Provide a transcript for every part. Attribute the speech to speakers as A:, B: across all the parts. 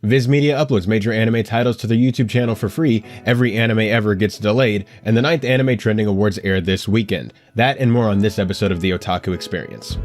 A: Viz Media uploads major anime titles to their YouTube channel for free. Every anime ever gets delayed, and the 9th Anime Trending Awards aired this weekend. That and more on this episode of the Otaku Experience.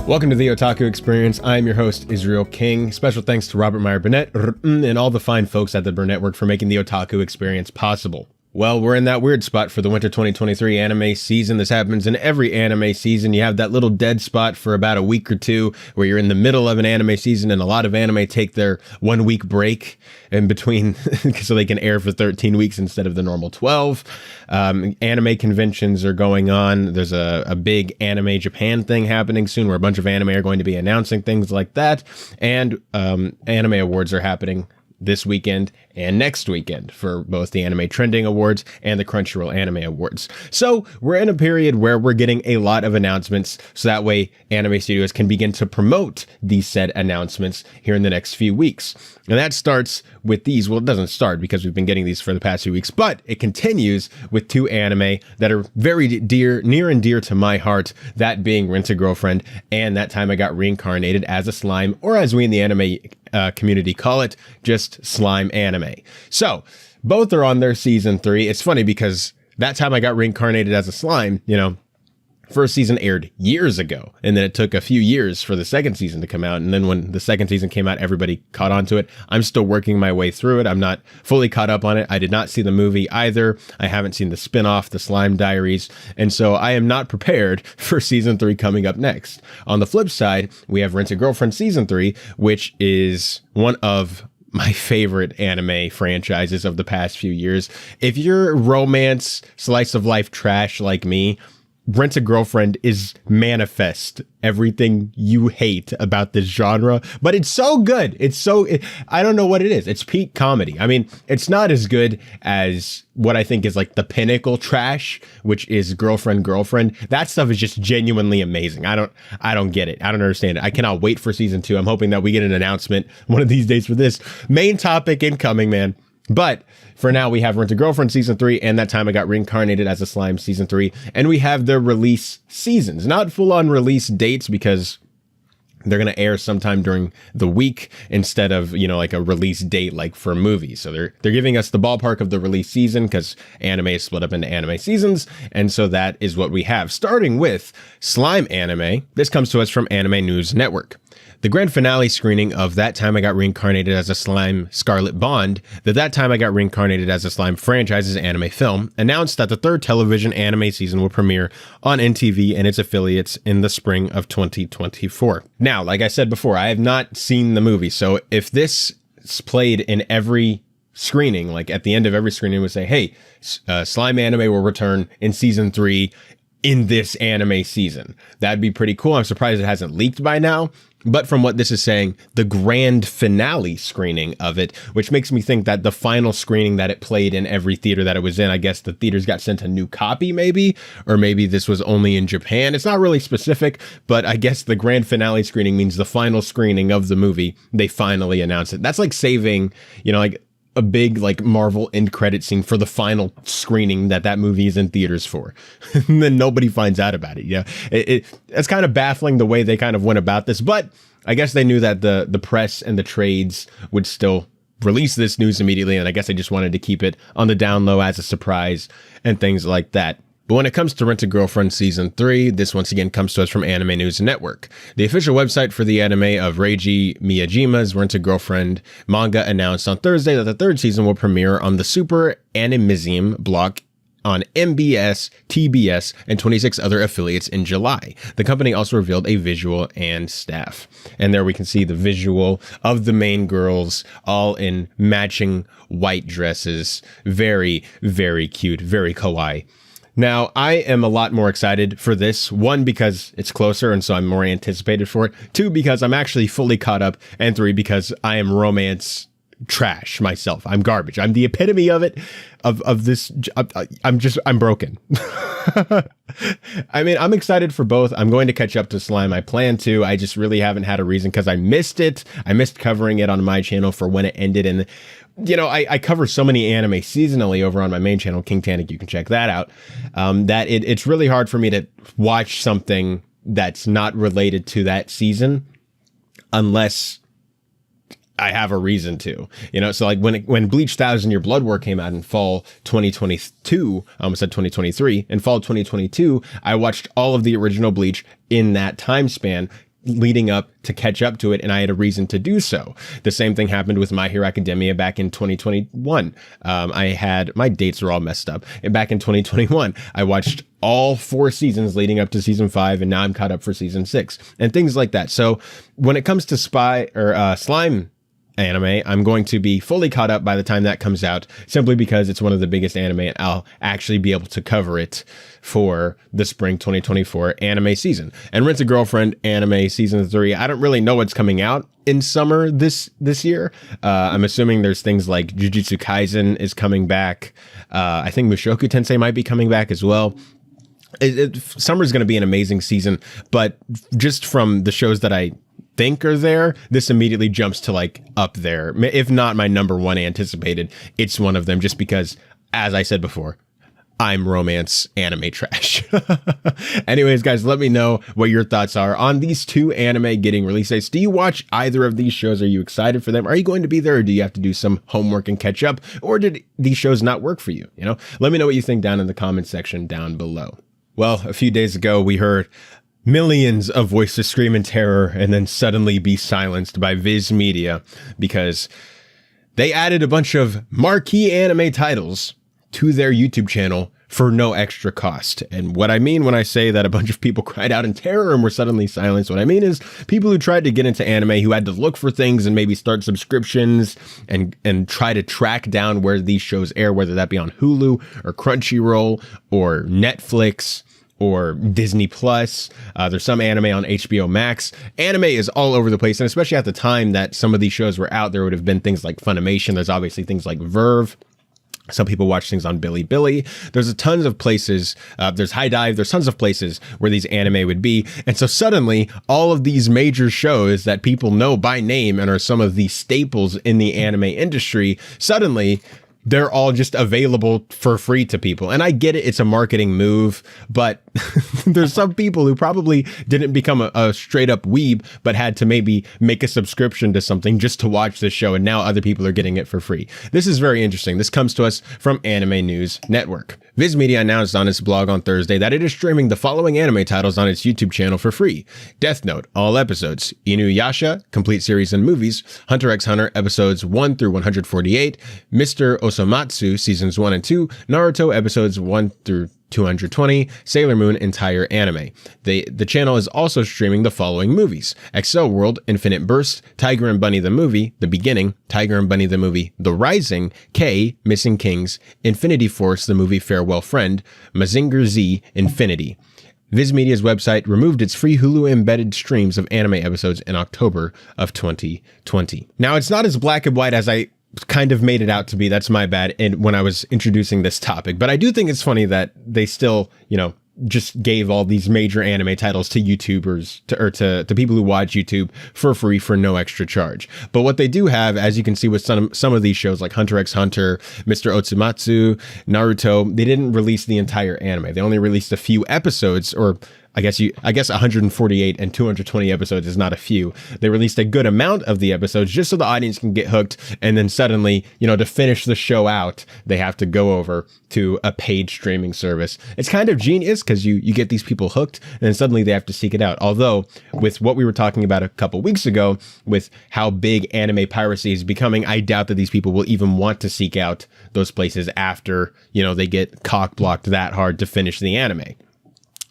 A: Welcome to the Otaku Experience. I'm your host, Israel King. Special thanks to Robert Meyer Burnett and all the fine folks at the Burnett Network for making the Otaku Experience possible. Well, we're in that weird spot for the winter 2023 anime season. This happens in every anime season. You have that little dead spot for about a week or two where you're in the middle of an anime season, and a lot of anime take their 1 week break in between so they can air for 13 weeks instead of the normal 12. Anime conventions are going on. There's a big Anime Japan thing happening soon where a bunch of anime are going to be announcing things like that. And anime awards are happening this weekend and next weekend for both the Anime Trending Awards and the Crunchyroll Anime Awards. So we're in a period where we're getting a lot of announcements, so that way anime studios can begin to promote these said announcements here in the next few weeks. And that starts with these. Well, it doesn't start because we've been getting these for the past few weeks, but it continues with two anime that are very near and dear to my heart, that being Rent a Girlfriend and That Time I Got Reincarnated as a Slime, or as we in the anime community call it, just slime anime. So both are on their season 3. It's funny because That Time I Got Reincarnated as a Slime, first season aired years ago, and then it took a few years for the second season to come out. And then when the second season came out, everybody caught on to it. I'm still working my way through it. I'm not fully caught up on it. I did not see the movie either. I haven't seen the spin-off, The Slime Diaries. And so I am not prepared for season 3 coming up next. On the flip side, we have Rent a Girlfriend season 3, which is one of my favorite anime franchises of the past few years. If you're romance, slice of life trash like me, Rent a Girlfriend is manifest everything you hate about this genre, but it's so good. I don't know what it is. It's peak comedy. I mean, it's not as good as what I think is like the pinnacle trash, which is Girlfriend. That stuff is just genuinely amazing. I don't get it. I don't understand it. I cannot wait for season 2. I'm hoping that we get an announcement one of these days for this. Main topic incoming, man. But for now, we have Rent a Girlfriend season 3 and That Time I Got Reincarnated as a Slime season 3. And we have their release seasons, not full on release dates, because they're going to air sometime during the week instead of, like a release date like for movies. So they're giving us the ballpark of the release season because anime is split up into anime seasons. And so that is what we have. Starting with Slime Anime. This comes to us from Anime News Network. The grand finale screening of That Time I Got Reincarnated as a Slime Scarlet Bond, the That Time I Got Reincarnated as a Slime franchise's anime film, announced that the third television anime season will premiere on NTV and its affiliates in the spring of 2024. Now, like I said before, I have not seen the movie, so if this is played in every screening, like at the end of every screening, would say, hey, Slime Anime will return in season 3 in this anime season. That'd be pretty cool. I'm surprised it hasn't leaked by now. But from what this is saying, the grand finale screening of it, which makes me think that the final screening that it played in every theater that it was in, I guess the theaters got sent a new copy maybe, or maybe this was only in Japan. It's not really specific, but I guess the grand finale screening means the final screening of the movie. They finally announced it. That's like saving, like a big like Marvel end credit scene for the final screening that movie is in theaters for. And then nobody finds out about it. Yeah, it's kind of baffling the way they kind of went about this, but I guess they knew that the press and the trades would still release this news immediately, and I guess they just wanted to keep it on the down low as a surprise and things like that. But when it comes to Rent a Girlfriend season 3, this once again comes to us from Anime News Network. The official website for the anime of Reiji Miyajima's Rent a Girlfriend manga announced on Thursday that the third season will premiere on the Super Animisium block on MBS, TBS, and 26 other affiliates in July. The company also revealed a visual and staff. And there we can see the visual of the main girls all in matching white dresses. Very, very cute, very kawaii. Now, I am a lot more excited for this. 1, because it's closer, and so I'm more anticipated for it. 2, because I'm actually fully caught up. And 3, because I am romance trash myself. I'm garbage. I'm the epitome of it, of this. I'm broken. I mean, I'm excited for both. I'm going to catch up to Slime. I plan to. I just really haven't had a reason because I missed it. I missed covering it on my channel for when it ended. And, I cover so many anime seasonally over on my main channel, King Tannic. You can check that out. That it's really hard for me to watch something that's not related to that season unless I have a reason to, so like when Bleach 1,000 Year Blood War came out in fall 2022, I almost said 2023, in fall 2022, I watched all of the original Bleach in that time span leading up to catch up to it, and I had a reason to do so. The same thing happened with My Hero Academia back in 2021. My dates are all messed up. And back in 2021, I watched all 4 seasons leading up to season 5, and now I'm caught up for season 6 and things like that. So when it comes to Slime anime, I'm going to be fully caught up by the time that comes out, simply because it's one of the biggest anime and I'll actually be able to cover it for the spring 2024 anime season. And Rent a Girlfriend anime season 3, I don't really know what's coming out in summer this year. I'm assuming there's things like Jujutsu Kaisen is coming back. I think Mushoku Tensei might be coming back as well. Summer is going to be an amazing season, but just from the shows that I think are there, this immediately jumps to like up there. If not my number one anticipated, it's one of them, just because, as I said before, I'm romance anime trash. Anyways, guys, let me know what your thoughts are on these 2 anime getting release dates. Do you watch either of these shows? Are you excited for them? Are you going to be there, or do you have to do some homework and catch up? Or did these shows not work for you? Let me know what you think down in the comment section down below. Well, a few days ago, we heard millions of voices scream in terror and then suddenly be silenced by Viz Media because they added a bunch of marquee anime titles to their YouTube channel for no extra cost. And what I mean when I say that a bunch of people cried out in terror and were suddenly silenced, what I mean is people who tried to get into anime, who had to look for things and maybe start subscriptions and try to track down where these shows air, whether that be on Hulu or Crunchyroll or Netflix or Disney Plus. There's some anime on HBO Max. Anime is all over the place, and especially at the time that some of these shows were out, there would have been things like Funimation. There's obviously things like Verve. Some people watch things on Bilibili. There's tons of places. There's High Dive. There's tons of places where these anime would be. And so suddenly, all of these major shows that people know by name and are some of the staples in the anime industry, suddenly they're all just available for free to people. And I get it, it's a marketing move, but there's some people who probably didn't become a straight up weeb, but had to maybe make a subscription to something just to watch this show, and now other people are getting it for free. This is very interesting. This comes to us from Anime News Network. Viz Media announced on its blog on Thursday that it is streaming the following anime titles on its YouTube channel for free: Death Note, all episodes; Inuyasha, complete series and movies; Hunter x Hunter, episodes 1 through 148; Mr. Osomatsu, seasons 1 and 2; Naruto, episodes 1 through 220, Sailor Moon entire anime. The channel is also streaming the following movies: Excel World, Infinite Burst; Tiger and Bunny the movie, The Beginning; Tiger and Bunny the movie, The Rising; K, Missing Kings; Infinity Force the movie, Farewell Friend; Mazinger Z, Infinity. Viz Media's website removed its free Hulu embedded streams of anime episodes in October of 2020. Now, it's not as black and white as I kind of made it out to be. That's my bad. And when I was introducing this topic, but I do think it's funny that they still, just gave all these major anime titles to YouTubers to people who watch YouTube for free for no extra charge. But what they do have, as you can see with some of these shows like Hunter x Hunter, Mr. Otsumatsu, Naruto, they didn't release the entire anime. They only released a few episodes, or I guess 148 and 220 episodes is not a few. They released a good amount of the episodes just so the audience can get hooked. And then suddenly, to finish the show out, they have to go over to a paid streaming service. It's kind of genius because you get these people hooked and then suddenly they have to seek it out. Although with what we were talking about a couple weeks ago, with how big anime piracy is becoming, I doubt that these people will even want to seek out those places after, they get cock blocked that hard to finish the anime.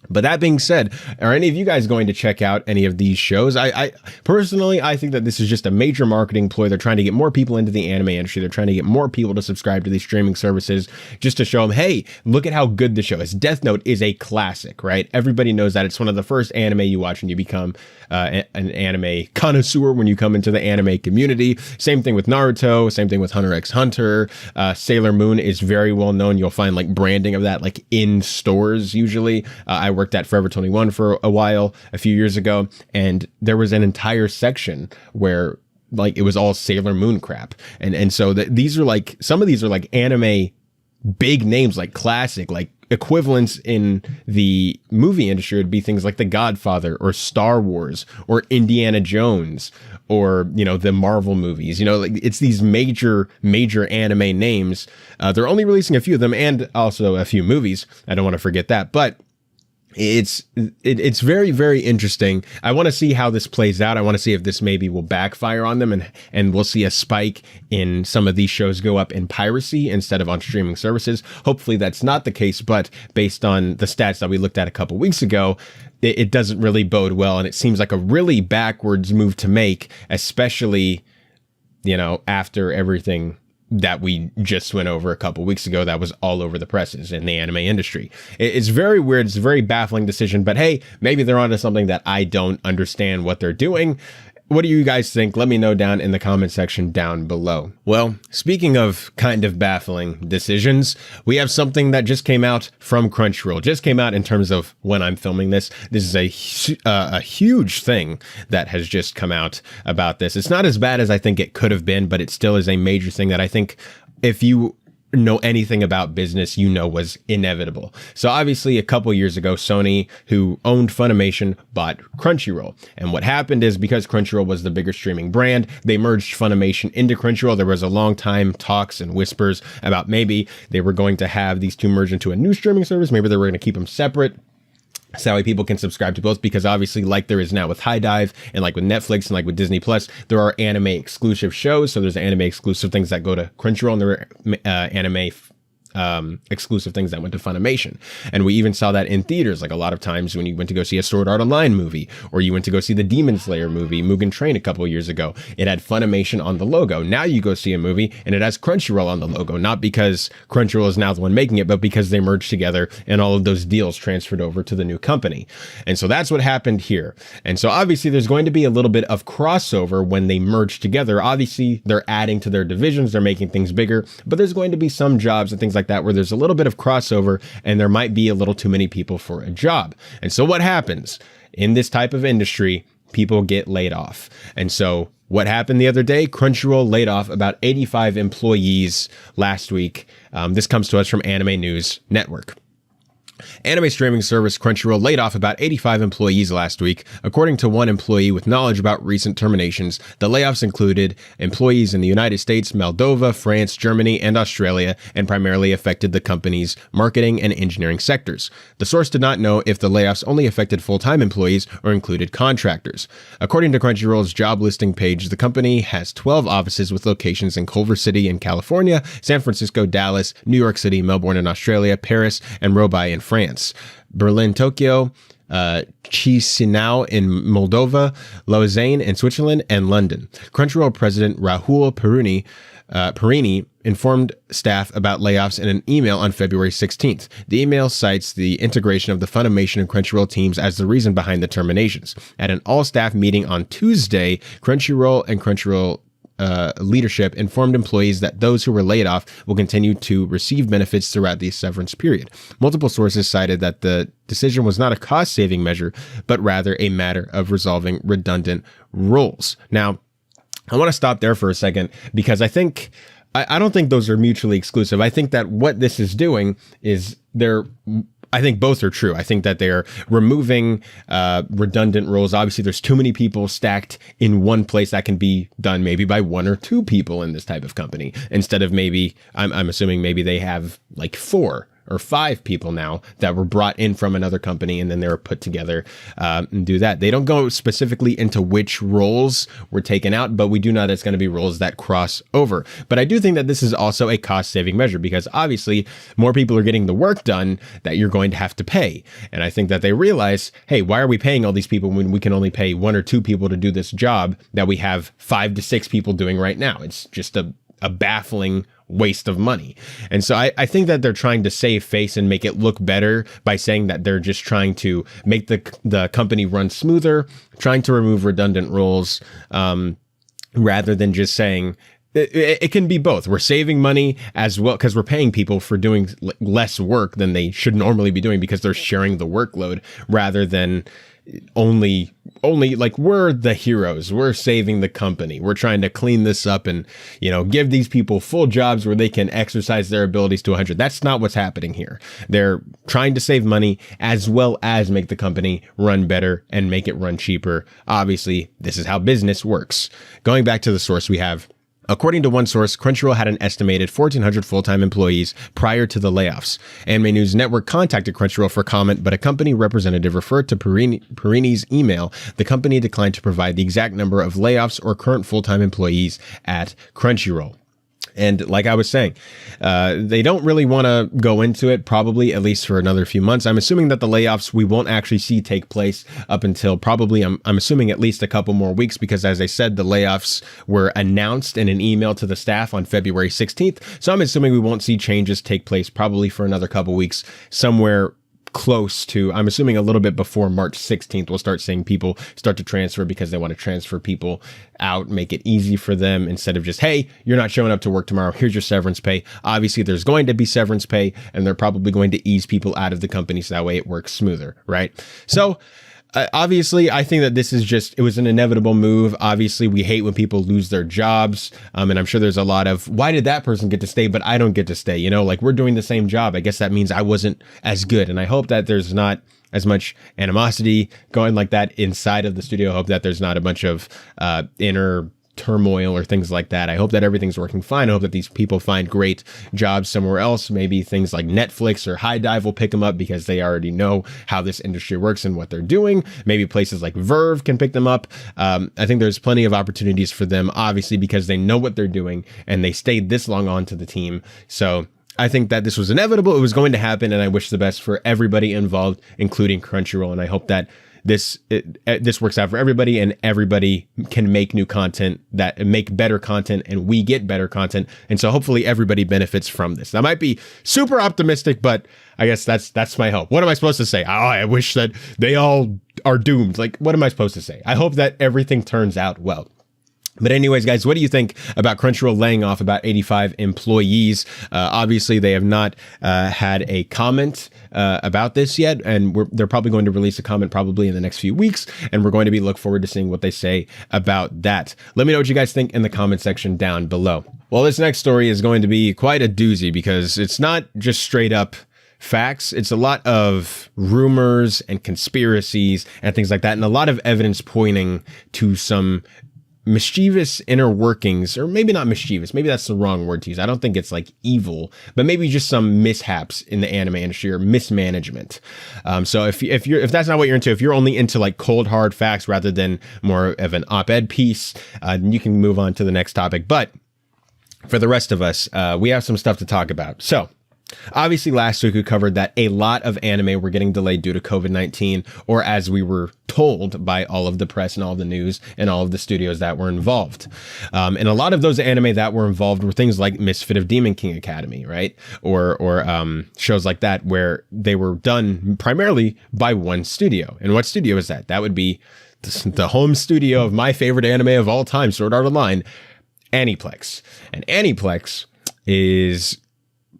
A: But that being said, are any of you guys going to check out any of these shows? I personally, I think that this is just a major marketing ploy. They're trying to get more people into the anime industry. They're trying to get more people to subscribe to these streaming services just to show them, hey, look at how good the show is. Death Note is a classic, right? Everybody knows that. It's one of the first anime you watch and you become an anime connoisseur when you come into the anime community. Same thing with Naruto. Same thing with Hunter x Hunter. Sailor Moon is very well known. You'll find like branding of that like in stores usually. I worked at Forever 21 for a while, a few years ago, and there was an entire section where like it was all Sailor Moon crap. And so these are like, some of these are like anime big names, like classic, like equivalents in the movie industry would be things like The Godfather or Star Wars or Indiana Jones or, you know, the Marvel movies. You know, like it's these major anime names. They're only releasing a few of them and also a few movies. I don't want to forget that, but it's very, very interesting. I want to see how this plays out. I want to see if this maybe will backfire on them and we'll see a spike in some of these shows go up in piracy instead of on streaming services. Hopefully that's not the case, but based on the stats that we looked at a couple weeks ago, it doesn't really bode well. And it seems like a really backwards move to make, especially, you know, after everything that we just went over a couple weeks ago that was all over the presses in the anime industry. It's very weird. It's a very baffling decision, but hey, maybe they're onto something that I don't understand what they're doing. What do you guys think? Let me know down in the comment section down below. Well, speaking of kind of baffling decisions, we have something that just came out from Crunchyroll. Just came out in terms of when I'm filming this. This is a huge thing that has just come out about this. It's not as bad as I think it could have been, but it still is a major thing that I think if you know anything about business, you know was inevitable. So obviously a couple years ago, Sony, who owned Funimation, bought Crunchyroll. And what happened is because Crunchyroll was the bigger streaming brand, they merged Funimation into Crunchyroll. There was a long time talks and whispers about maybe they were going to have these two merge into a new streaming service. Maybe they were going to keep them separate. So that way people can subscribe to both, because obviously like there is now with High Dive and like with Netflix and like with Disney Plus, there are anime exclusive shows. So there's anime exclusive things that go to Crunchyroll and there are anime exclusive things that went to Funimation. And we even saw that in theaters, like a lot of times when you went to go see a Sword Art Online movie, or you went to go see the Demon Slayer movie, Mugen Train, a couple of years ago, it had Funimation on the logo. Now you go see a movie and it has Crunchyroll on the logo, not because Crunchyroll is now the one making it, but because they merged together and all of those deals transferred over to the new company. And so that's what happened here. And so obviously there's going to be a little bit of crossover when they merge together. Obviously they're adding to their divisions, they're making things bigger, but there's going to be some jobs and things like that where there's a little bit of crossover and there might be a little too many people for a job. And so what happens in this type of industry? People get laid off. And so what happened the other day? Crunchyroll laid off about 85 employees last week. This comes to us from Anime News Network. Anime streaming service Crunchyroll laid off about 85 employees last week. According to one employee with knowledge about recent terminations, the layoffs included employees in the United States, Moldova, France, Germany, and Australia, and primarily affected the company's marketing and engineering sectors. The source did not know if the layoffs only affected full-time employees or included contractors. According to Crunchyroll's job listing page, the company has 12 offices with locations in Culver City in California, San Francisco, Dallas, New York City, Melbourne in Australia, Paris, and Roubaix in France, Berlin, Tokyo, Chisinau in Moldova, Lausanne in Switzerland, and London. Crunchyroll president Rahul Perini informed staff about layoffs in an email on February 16th. The email cites the integration of the Funimation and Crunchyroll teams as the reason behind the terminations. At an all-staff meeting on Tuesday, Crunchyroll and Crunchyroll leadership informed employees that those who were laid off will continue to receive benefits throughout the severance period. Multiple sources cited that the decision was not a cost-saving measure, but rather a matter of resolving redundant roles. Now, I want to stop there for a second because I don't think those are mutually exclusive. I think that what this is doing is I think both are true. I think that they're removing redundant roles. Obviously, there's too many people stacked in one place. That can be done maybe by one or two people in this type of company instead of maybe, I'm assuming maybe they have like four or 5 people now that were brought in from another company, and then they were put together and do that. They don't go specifically into which roles were taken out, but we do know that's going to be roles that cross over. But I do think that this is also a cost-saving measure, because obviously more people are getting the work done that you're going to have to pay. And I think that they realize, hey, why are we paying all these people when we can only pay 1 or 2 people to do this job that we have 5 to 6 people doing right now? It's just a baffling waste of money. And so I think that they're trying to save face and make it look better by saying that they're just trying to make the company run smoother, trying to remove redundant roles, rather than just saying it can be both. We're saving money as well because we're paying people for doing less work than they should normally be doing because they're sharing the workload, rather than only like we're the heroes. We're saving the company. We're trying to clean this up and, give these people full jobs where they can exercise their abilities to 100. That's not what's happening here. They're trying to save money as well as make the company run better and make it run cheaper. Obviously, this is how business works. Going back to the source we have, according to one source, Crunchyroll had an estimated 1,400 full-time employees prior to the layoffs. Anime News Network contacted Crunchyroll for comment, but a company representative referred to Perini's email. The company declined to provide the exact number of layoffs or current full-time employees at Crunchyroll. And like I was saying, they don't really want to go into it, probably at least for another few months. I'm assuming that the layoffs we won't actually see take place up until probably, I'm assuming at least a couple more weeks, because as I said, the layoffs were announced in an email to the staff on February 16th. So I'm assuming we won't see changes take place probably for another couple weeks, somewhere close to, I'm assuming a little bit before March 16th, we'll start seeing people start to transfer because they want to transfer people out, make it easy for them instead of just, hey, you're not showing up to work tomorrow, here's your severance pay. Obviously, there's going to be severance pay, and they're probably going to ease people out of the company so that way it works smoother, right? So obviously, I think that this is it was an inevitable move. Obviously, we hate when people lose their jobs. And I'm sure there's a lot of, why did that person get to stay, but I don't get to stay? Like we're doing the same job. I guess that means I wasn't as good. And I hope that there's not as much animosity going like that inside of the studio. I hope that there's not a bunch of inner turmoil or things like that. I hope that everything's working fine. I hope that these people find great jobs somewhere else. Maybe things like Netflix or High Dive will pick them up because they already know how this industry works and what they're doing. Maybe places like Verve can pick them up. I think there's plenty of opportunities for them, obviously, because they know what they're doing and they stayed this long on to the team. So I think that this was inevitable. It was going to happen, and I wish the best for everybody involved, including Crunchyroll. And I hope that this works out for everybody, and everybody can make new content, that make better content, and we get better content. And so hopefully everybody benefits from this. That might be super optimistic, but I guess that's my hope. What am I supposed to say? Oh, I wish that they all are doomed. Like, what am I supposed to say? I hope that everything turns out well. But anyways, guys, what do you think about Crunchyroll laying off about 85 employees? Obviously, they have not had a comment about this yet, and they're probably going to release a comment probably in the next few weeks, and we're going to look forward to seeing what they say about that. Let me know what you guys think in the comment section down below. Well, this next story is going to be quite a doozy because it's not just straight up facts. It's a lot of rumors and conspiracies and things like that, and a lot of evidence pointing to some mischievous inner workings, or maybe not mischievous, maybe that's the wrong word to use. I don't think it's like evil, but maybe just some mishaps in the anime industry or mismanagement. So if that's not what you're into, if you're only into like cold hard facts rather than more of an op-ed piece, then you can move on to the next topic. But for the rest of us, we have some stuff to talk about. So obviously, last week we covered that a lot of anime were getting delayed due to COVID-19, or as we were told by all of the press and all of the news and all of the studios that were involved. And a lot of those anime that were involved were things like Misfit of Demon King Academy, right? Or shows like that where they were done primarily by one studio. And what studio is that? That would be the home studio of my favorite anime of all time, Sword Art Online, Aniplex. And Aniplex is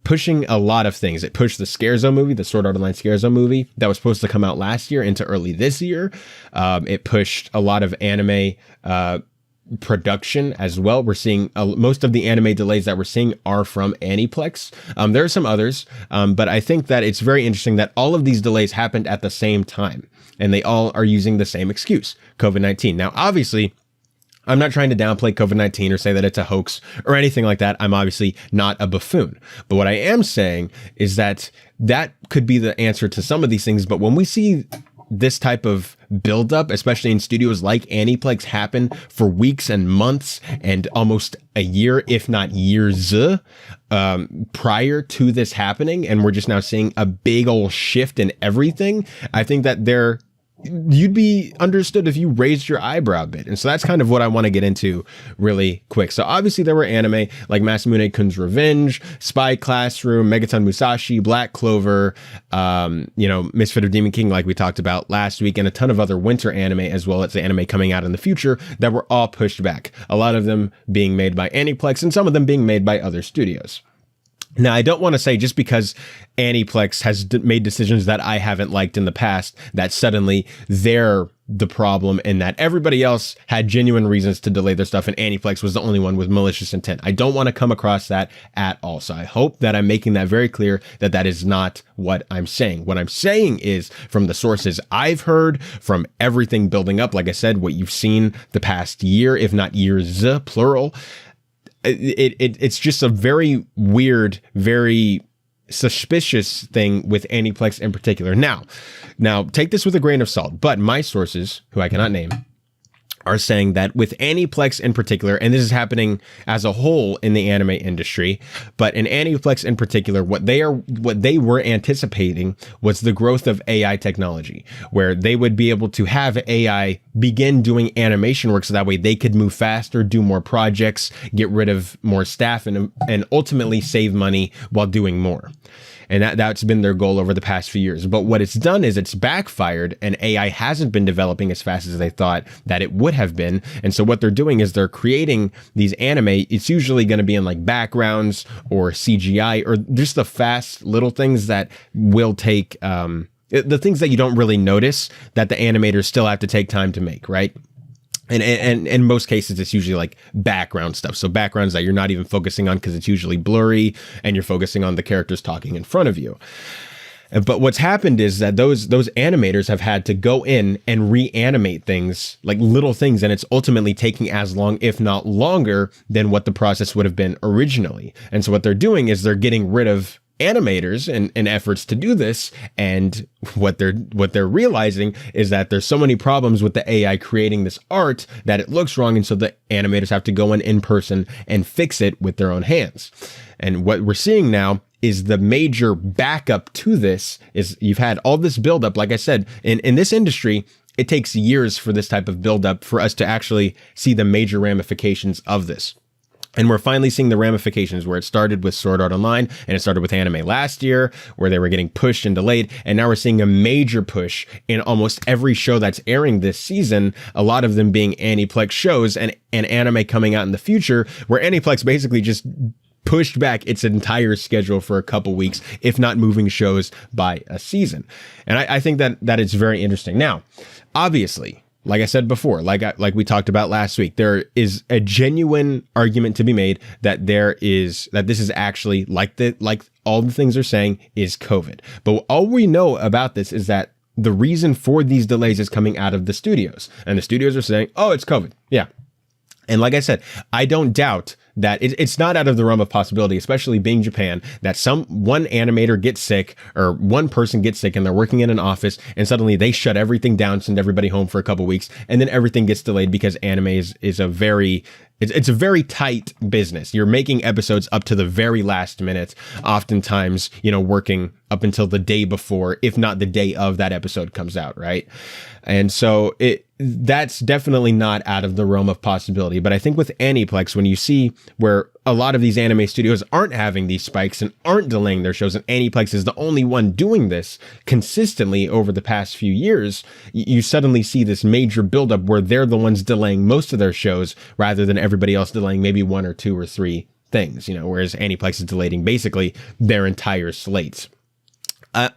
A: pushing a lot of things. It pushed the Scarezo movie, the Sword Art Online Scarezo movie that was supposed to come out last year into early this year. It pushed a lot of anime production as well. We're seeing most of the anime delays that we're seeing are from Aniplex. There are some others, but I think that it's very interesting that all of these delays happened at the same time, and they all are using the same excuse, COVID-19. Now, obviously, I'm not trying to downplay COVID-19 or say that it's a hoax or anything like that. I'm obviously not a buffoon. But what I am saying is that that could be the answer to some of these things. But when we see this type of buildup, especially in studios like Aniplex, happen for weeks and months and almost a year, if not years, prior to this happening, and we're just now seeing a big old shift in everything, I think that you'd be understood if you raised your eyebrow a bit. And so that's kind of what I want to get into really quick. So obviously there were anime like Masamune-kun's Revenge, Spy Classroom, Megaton Musashi, Black Clover, Misfit of Demon King, like we talked about last week, and a ton of other winter anime, as well as the anime coming out in the future that were all pushed back. A lot of them being made by Aniplex and some of them being made by other studios. Now, I don't want to say just because Aniplex has made decisions that I haven't liked in the past, that suddenly they're the problem and that everybody else had genuine reasons to delay their stuff and Aniplex was the only one with malicious intent. I don't want to come across that at all. So I hope that I'm making that very clear that that is not what I'm saying. What I'm saying is, from the sources I've heard, from everything building up, like I said, what you've seen the past year, if not years, plural, it's just a very weird, very suspicious thing with Aniplex in particular. Now take this with a grain of salt, but my sources, who I cannot name, are saying that with Aniplex in particular, and this is happening as a whole in the anime industry, but in Aniplex in particular, what they were anticipating was the growth of AI technology, where they would be able to have AI begin doing animation work so that way they could move faster, do more projects, get rid of more staff, and ultimately save money while doing more. And that's been their goal over the past few years. But what it's done is it's backfired, and AI hasn't been developing as fast as they thought that it would have been. And so what they're doing is they're creating these anime. It's usually going to be in like backgrounds or CGI or just the fast little things that will take, the things that you don't really notice that the animators still have to take time to make, right? And in most cases, it's usually like background stuff. So backgrounds that you're not even focusing on because it's usually blurry and you're focusing on the characters talking in front of you. But what's happened is that those animators have had to go in and reanimate things, like little things, and it's ultimately taking as long, if not longer, than what the process would have been originally. And so what they're doing is they're getting rid of animators and efforts to do this, and what they're realizing is that there's so many problems with the AI creating this art that it looks wrong, and so the animators have to go in person and fix it with their own hands. And what we're seeing now is the major backup to this is you've had all this buildup. Like I said, in this industry, it takes years for this type of buildup for us to actually see the major ramifications of this. And we're finally seeing the ramifications, where it started with Sword Art Online and it started with anime last year, where they were getting pushed and delayed. And now we're seeing a major push in almost every show that's airing this season, a lot of them being Aniplex shows and anime coming out in the future, where Aniplex basically just pushed back its entire schedule for a couple weeks, if not moving shows by a season. And I think that it's very interesting. Now, obviously, like I said before, like we talked about last week, there is a genuine argument to be made that this is actually like all the things they're saying is COVID. But all we know about this is that the reason for these delays is coming out of the studios, and the studios are saying, "Oh, it's COVID." Yeah. And like I said, I don't doubt that it's not out of the realm of possibility, especially being Japan, that one animator gets sick or one person gets sick and they're working in an office and suddenly they shut everything down, send everybody home for a couple weeks, and then everything gets delayed because anime is a very tight business. You're making episodes up to the very last minute, oftentimes, working up until the day before, if not the day of that episode comes out, right? And so that's definitely not out of the realm of possibility. But I think with Aniplex, when you see where a lot of these anime studios aren't having these spikes and aren't delaying their shows, and Aniplex is the only one doing this consistently over the past few years, you suddenly see this major buildup where they're the ones delaying most of their shows rather than everybody else delaying maybe one or two or three things, whereas Aniplex is delaying basically their entire slates.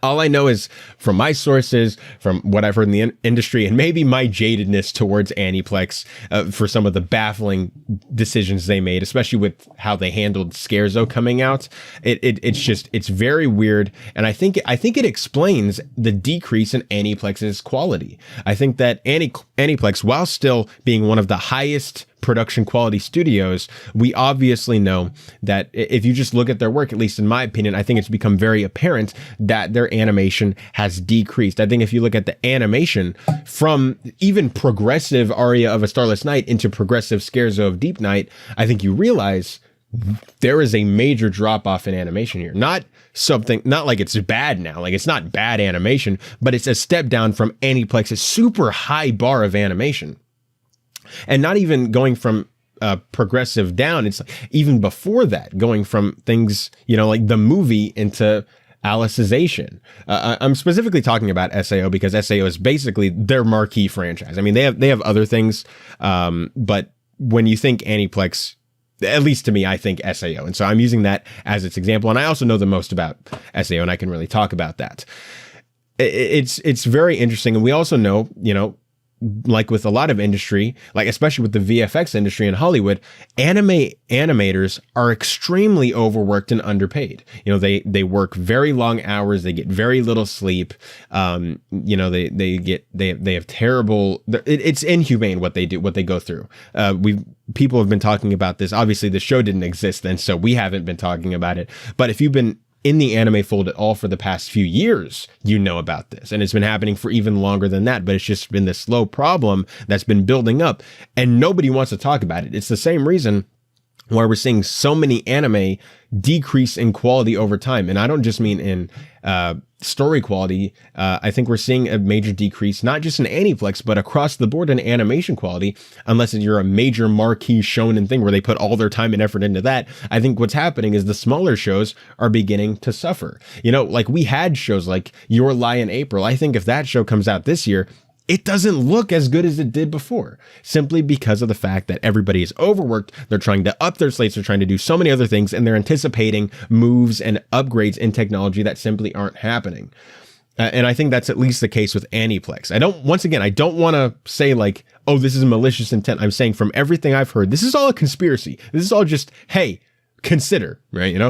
A: All I know is from my sources, from what I've heard in the industry, and maybe my jadedness towards Aniplex for some of the baffling decisions they made, especially with how they handled Scarezo coming out. It's very weird, and I think it explains the decrease in Aniplex's quality. I think that Aniplex, while still being one of the highest production quality studios, we obviously know that if you just look at their work, at least in my opinion, I think it's become very apparent that their animation has decreased. I think if you look at the animation from even progressive Aria of a Starless Night into progressive Scherzo of Deep Night, I think you realize there is a major drop off in animation here. Not like it's bad now, like it's not bad animation, but it's a step down from Aniplex's super high bar of animation. And not even going from progressive down. It's like even before that, going from things, like the movie into Alicization. I'm specifically talking about SAO because SAO is basically their marquee franchise. I mean, they have other things, but when you think Aniplex, at least to me, I think SAO. And so I'm using that as its example. And I also know the most about SAO, and I can really talk about that. It's very interesting. And we also know, like with a lot of industry, like especially with the VFX industry in Hollywood, animators are extremely overworked and underpaid. They work very long hours. They get very little sleep. They have terrible. It's inhumane what they do, what they go through. People have been talking about this. Obviously, the show didn't exist then, so we haven't been talking about it. But if you've been in the anime fold at all for the past few years, you know about this. And it's been happening for even longer than that, but it's just been this slow problem that's been building up and nobody wants to talk about it. It's the same reason why we're seeing so many anime decrease in quality over time. And I don't just mean in story quality. I think we're seeing a major decrease, not just in Aniplex, but across the board in animation quality, unless you're a major marquee shonen thing where they put all their time and effort into that. I think what's happening is the smaller shows are beginning to suffer. Like we had shows like Your Lie in April. I think if that show comes out this year, it doesn't look as good as it did before, simply because of the fact that everybody is overworked. They're trying to up their slates. They're trying to do so many other things, and they're anticipating moves and upgrades in technology that simply aren't happening. And I think that's at least the case with Aniplex. I don't want to say like, oh, this is a malicious intent. I'm saying from everything I've heard, this is all a conspiracy. This is all just, hey, consider, right?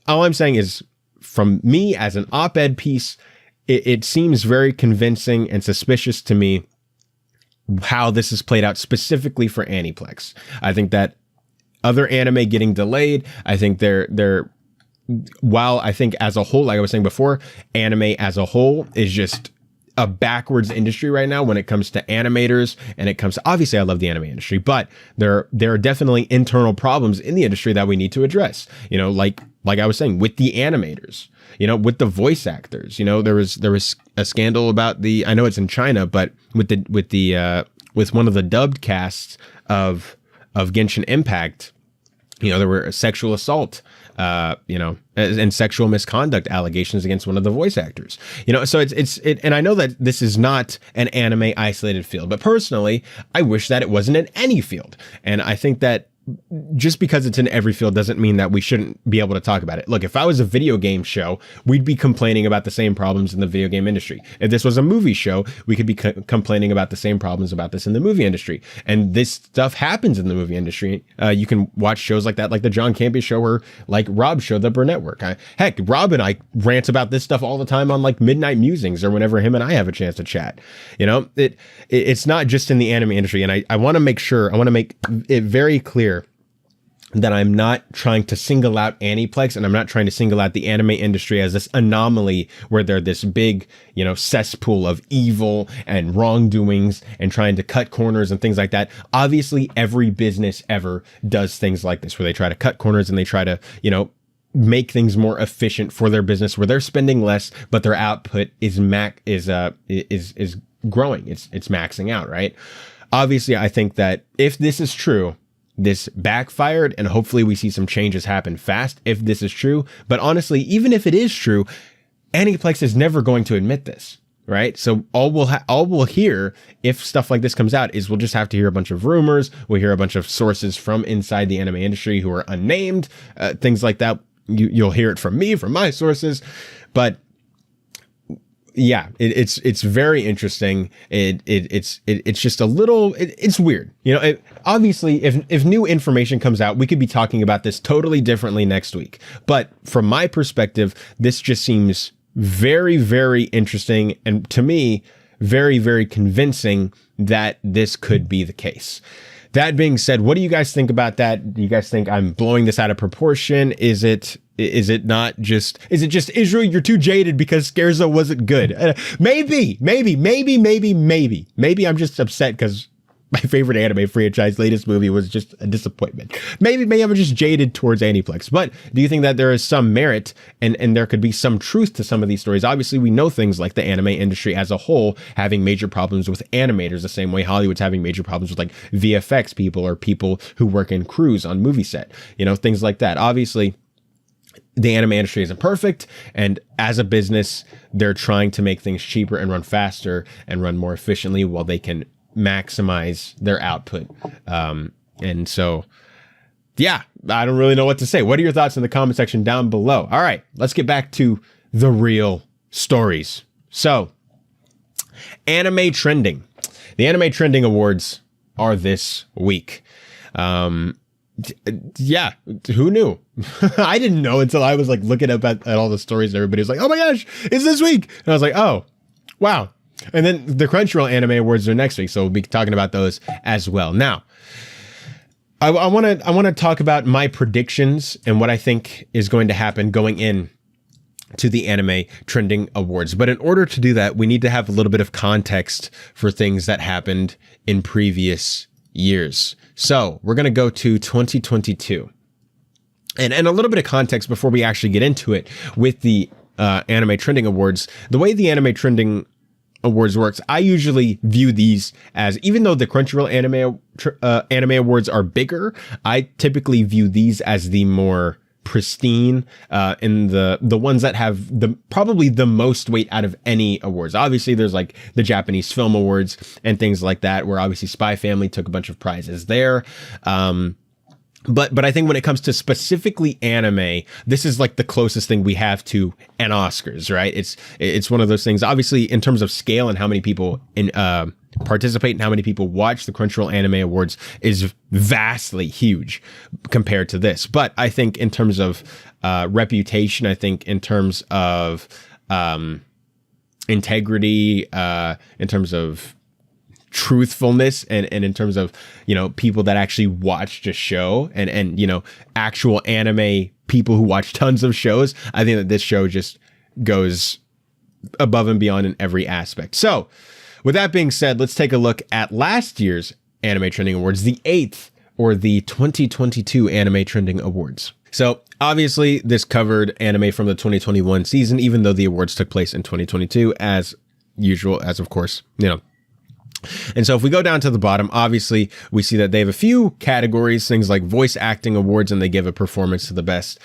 A: All I'm saying is from me as an op-ed piece, it seems very convincing and suspicious to me how this is played out specifically for Aniplex. I think that other anime getting delayed, I think while I think as a whole, like I was saying before, anime as a whole is just a backwards industry right now when it comes to animators, and it comes to, obviously I love the anime industry, but there are definitely internal problems in the industry that we need to address. Like I was saying, with the animators, with the voice actors, there was a scandal about I know it's in China, but with one of the dubbed casts of Genshin Impact, there were sexual assault, and sexual misconduct allegations against one of the voice actors. So and I know that this is not an anime isolated field, but personally, I wish that it wasn't in any field. And I think that just because it's in every field doesn't mean that we shouldn't be able to talk about it. Look, if I was a video game show, we'd be complaining about the same problems in the video game industry. If this was a movie show, we could be complaining about the same problems about this in the movie industry. And this stuff happens in the movie industry. You can watch shows like that, like the John Campea show or like Rob's show, The Burr Network. Heck, Rob and I rant about this stuff all the time on like Midnight Musings or whenever him and I have a chance to chat. It's not just in the anime industry. And I want to make it very clear that I'm not trying to single out Aniplex, and I'm not trying to single out the anime industry as this anomaly where they're this big, cesspool of evil and wrongdoings and trying to cut corners and things like that. Obviously, every business ever does things like this, where they try to cut corners and they try to, make things more efficient for their business, where they're spending less, but their output is growing. It's maxing out, right? Obviously, I think that if this is true, this backfired, and hopefully we see some changes happen fast if this is true. But honestly, even if it is true, Aniplex is never going to admit this, right? So all we'll hear if stuff like this comes out is we'll just have to hear a bunch of rumors. We'll hear a bunch of sources from inside the anime industry who are unnamed, things like that. You'll hear it from me, from my sources, but yeah, it's very interesting. It's just a little, it's weird. Obviously, if new information comes out, we could be talking about this totally differently next week. But from my perspective, this just seems very, very interesting. And to me, very, very convincing that this could be the case. that being said, what do you guys think about that? Do you guys think I'm blowing this out of proportion? Is it just Israel? You're too jaded because Scherzo wasn't good. Maybe I'm just upset because my favorite anime franchise latest movie was just a disappointment. Maybe I'm just jaded towards Aniplex. But do you think that there is some merit and there could be some truth to some of these stories? Obviously, we know things like the anime industry as a whole having major problems with animators, the same way Hollywood's having major problems with like VFX people or people who work in crews on movie set, things like that. Obviously, the anime industry isn't perfect, and as a business, they're trying to make things cheaper and run faster and run more efficiently while they can maximize their output. And so, yeah, I don't really know what to say. What are your thoughts in the comment section down below? All right, let's get back to the real stories. So, anime trending. The Anime Trending Awards are this week. Yeah, who knew? I didn't know until I was like looking up at all the stories. Everybody was like, oh my gosh, it's this week. And I was like, oh, wow. And then the Crunchyroll Anime Awards are next week, so we'll be talking about those as well. Now, I want to talk about my predictions and what I think is going to happen going in to the Anime Trending Awards. But in order to do that, we need to have a little bit of context for things that happened in previous years. So we're going to go to 2022. And a little bit of context before we actually get into it with the Anime Trending Awards. The way the Anime Trending Awards works, I usually view these as, even though the Crunchyroll Anime Awards are bigger, I typically view these as the more pristine and the ones that have probably the most weight out of any awards. Obviously, there's like the Japanese Film Awards and things like that, where obviously Spy Family took a bunch of prizes there. But I think when it comes to specifically anime, this is like the closest thing we have to an Oscars, right? It's one of those things, obviously, in terms of scale and how many people participate and how many people watch. The Crunchyroll Anime Awards is vastly huge compared to this. But I think in terms of reputation, I think in terms of integrity, in terms of truthfulness, and in terms of people that actually watch a show and actual anime people who watch tons of shows, I think that this show just goes above and beyond in every aspect. So with that being said, let's take a look at last year's Anime Trending Awards, the 8th or the 2022 Anime Trending Awards. So obviously this covered anime from the 2021 season, even though the awards took place in 2022 as usual, as of course, And so if we go down to the bottom, obviously we see that they have a few categories, things like voice acting awards, and they give a performance to the best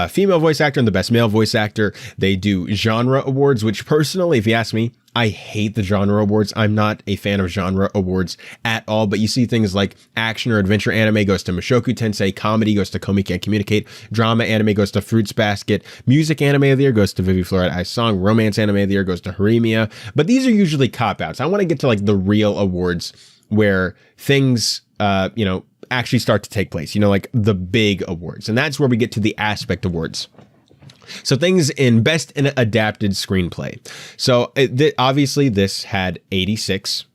A: female voice actor and the best male voice actor. They do genre awards, which personally, if you ask me, I hate the genre awards. I'm not a fan of genre awards at all, but you see things like action or adventure anime goes to Mushoku Tensei, comedy goes to Komi Can't Communicate, drama anime goes to Fruits Basket, music anime of the year goes to Vivi Fluorite Ice Song, romance anime of the year goes to Harimia. But these are usually cop-outs. I want to get to like the real awards where things, actually start to take place, like the big awards. And that's where we get to the Aspect Awards. So things in Best in Adapted Screenplay. So obviously this had 86,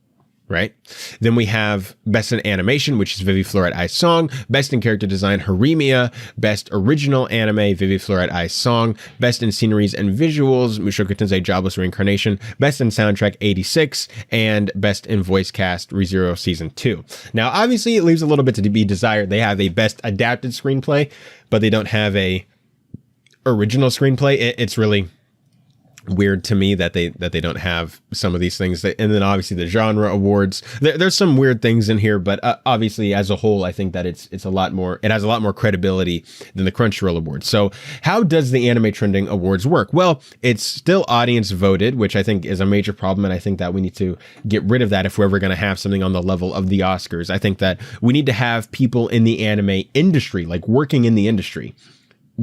A: right? Then we have Best in Animation, which is Vivi Fluorite Ice Song. Best in Character Design, Harimia. Best Original Anime, Vivi Fluorite Ice Song. Best in Sceneries and Visuals, Mushoku Tensei Jobless Reincarnation. Best in Soundtrack, 86. And Best in Voice Cast, ReZero Season 2. Now, obviously, it leaves a little bit to be desired. They have a Best Adapted Screenplay, but they don't have a original screenplay. It's really weird to me that they don't have some of these things. And then obviously the genre awards, there's some weird things in here, but obviously as a whole, I think that it has a lot more credibility than the Crunchyroll Awards. So how does the Anime Trending Awards work? Well, it's still audience voted, which I think is a major problem. And I think that we need to get rid of that if we're ever going to have something on the level of the Oscars. I think that we need to have people in the anime industry, like working in the industry,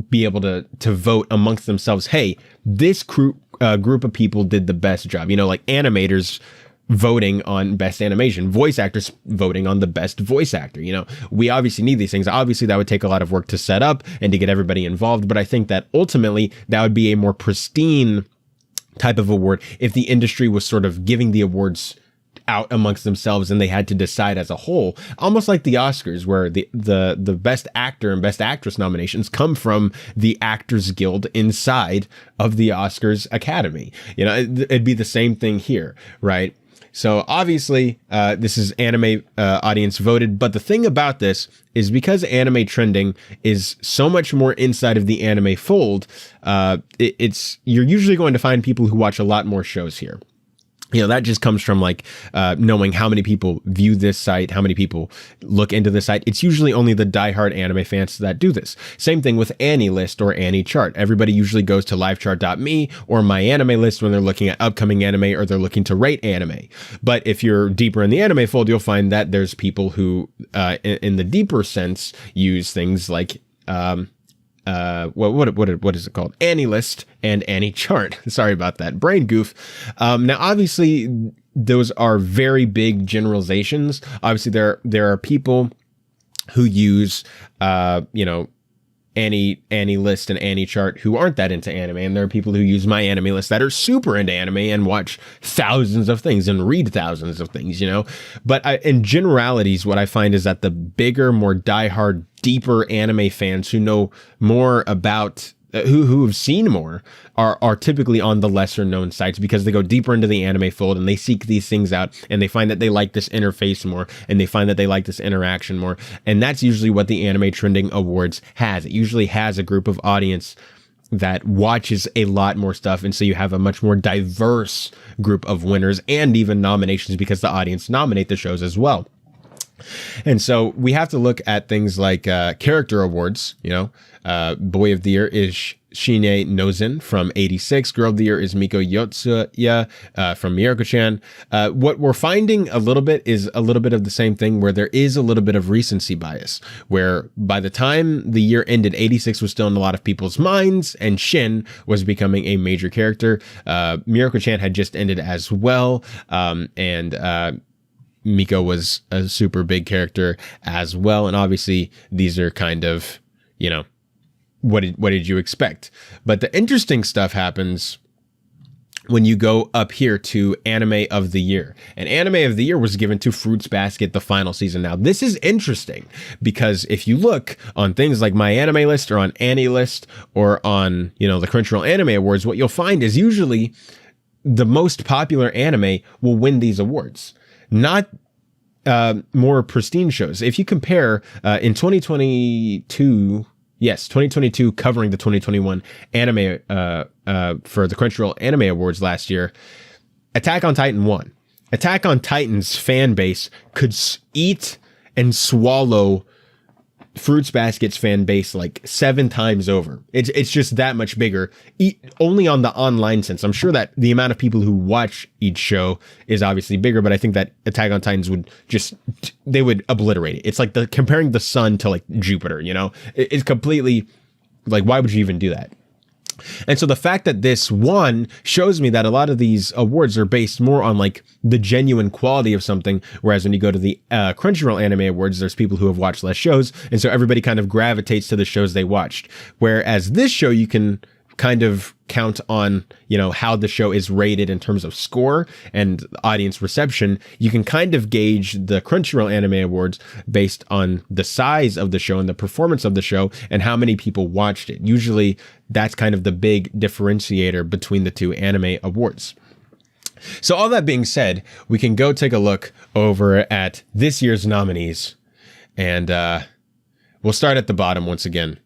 A: be able to vote amongst themselves. Hey, this group of people did the best job. Like animators voting on best animation, voice actors voting on the best voice actor. We obviously need these things. Obviously, that would take a lot of work to set up and to get everybody involved. But I think that ultimately that would be a more pristine type of award if the industry was sort of giving the awards out amongst themselves and they had to decide as a whole, almost like the Oscars, where the best actor and best actress nominations come from the Actors Guild inside of the Oscars Academy. You know, it'd be the same thing here, right? So obviously, this is anime audience voted, but the thing about this is because anime trending is so much more inside of the anime fold, you're usually going to find people who watch a lot more shows here. You know, that just comes from like knowing how many people view this site, how many people look into this site. It's usually only the diehard anime fans that do this. Same thing with AniList or AniChart. Everybody usually goes to livechart.me or My Anime List when they're looking at upcoming anime or they're looking to rate anime. But if you're deeper in the anime fold, you'll find that there's people who, in the deeper sense, use things like what is it called? AniList and AniChart. Sorry about that. Brain goof. Now, obviously, those are very big generalizations. Obviously, there are people who use, AniList and AniChart who aren't that into anime, and there are people who use My Anime List that are super into anime and watch thousands of things and read thousands of things, you know. But in generalities, what I find is that the bigger, more diehard, deeper anime fans who know more about who have seen more are typically on the lesser known sites because they go deeper into the anime fold and they seek these things out and they find that they like this interface more and they find that they like this interaction more. And that's usually what the Anime Trending Awards has. It usually has a group of audience that watches a lot more stuff. And so you have a much more diverse group of winners and even nominations because the audience nominate the shows as well. And so we have to look at things like character awards. You know, Boy of the Year is Shine Nozin from 86. Girl of the Year is Miko Yotsuya from Miyako-chan. What we're finding a little bit is a little bit of the same thing where there is a little bit of recency bias, where by the time the year ended, 86 was still in a lot of people's minds and Shin was becoming a major character. Miyako-chan had just ended as well. Miko was a super big character as well. And obviously these are kind of, you know, what did you expect? But the interesting stuff happens when you go up here to Anime of the Year. And Anime of the Year was given to Fruits Basket, the final season. Now, this is interesting because if you look on things like My Anime List or on AniList or on, you know, the Crunchyroll Anime Awards, what you'll find is usually the most popular anime will win these awards. Not more pristine shows. If you compare in 2022, yes, 2022 covering the 2021 anime for the Crunchyroll Anime Awards last year, Attack on Titan won. Attack on Titan's fan base could eat and swallow Fruits Basket's fan base like 7 times over. It's just that much bigger, only on the online sense. I'm sure that the amount of people who watch each show is obviously bigger, but I think that Attack on Titans they would obliterate it. It's like comparing the sun to like Jupiter, you know? It's completely like, why would you even do that? And so the fact that this won shows me that a lot of these awards are based more on like the genuine quality of something. Whereas when you go to the Crunchyroll Anime Awards, there's people who have watched less shows. And so everybody kind of gravitates to the shows they watched. Whereas this show, you can kind of count on, you know, how the show is rated in terms of score and audience reception. You can kind of gauge the Crunchyroll Anime Awards based on the size of the show and the performance of the show and how many people watched it. Usually that's kind of the big differentiator between the two anime awards. So all that being said, we can go take a look over at this year's nominees, and we'll start at the bottom once again.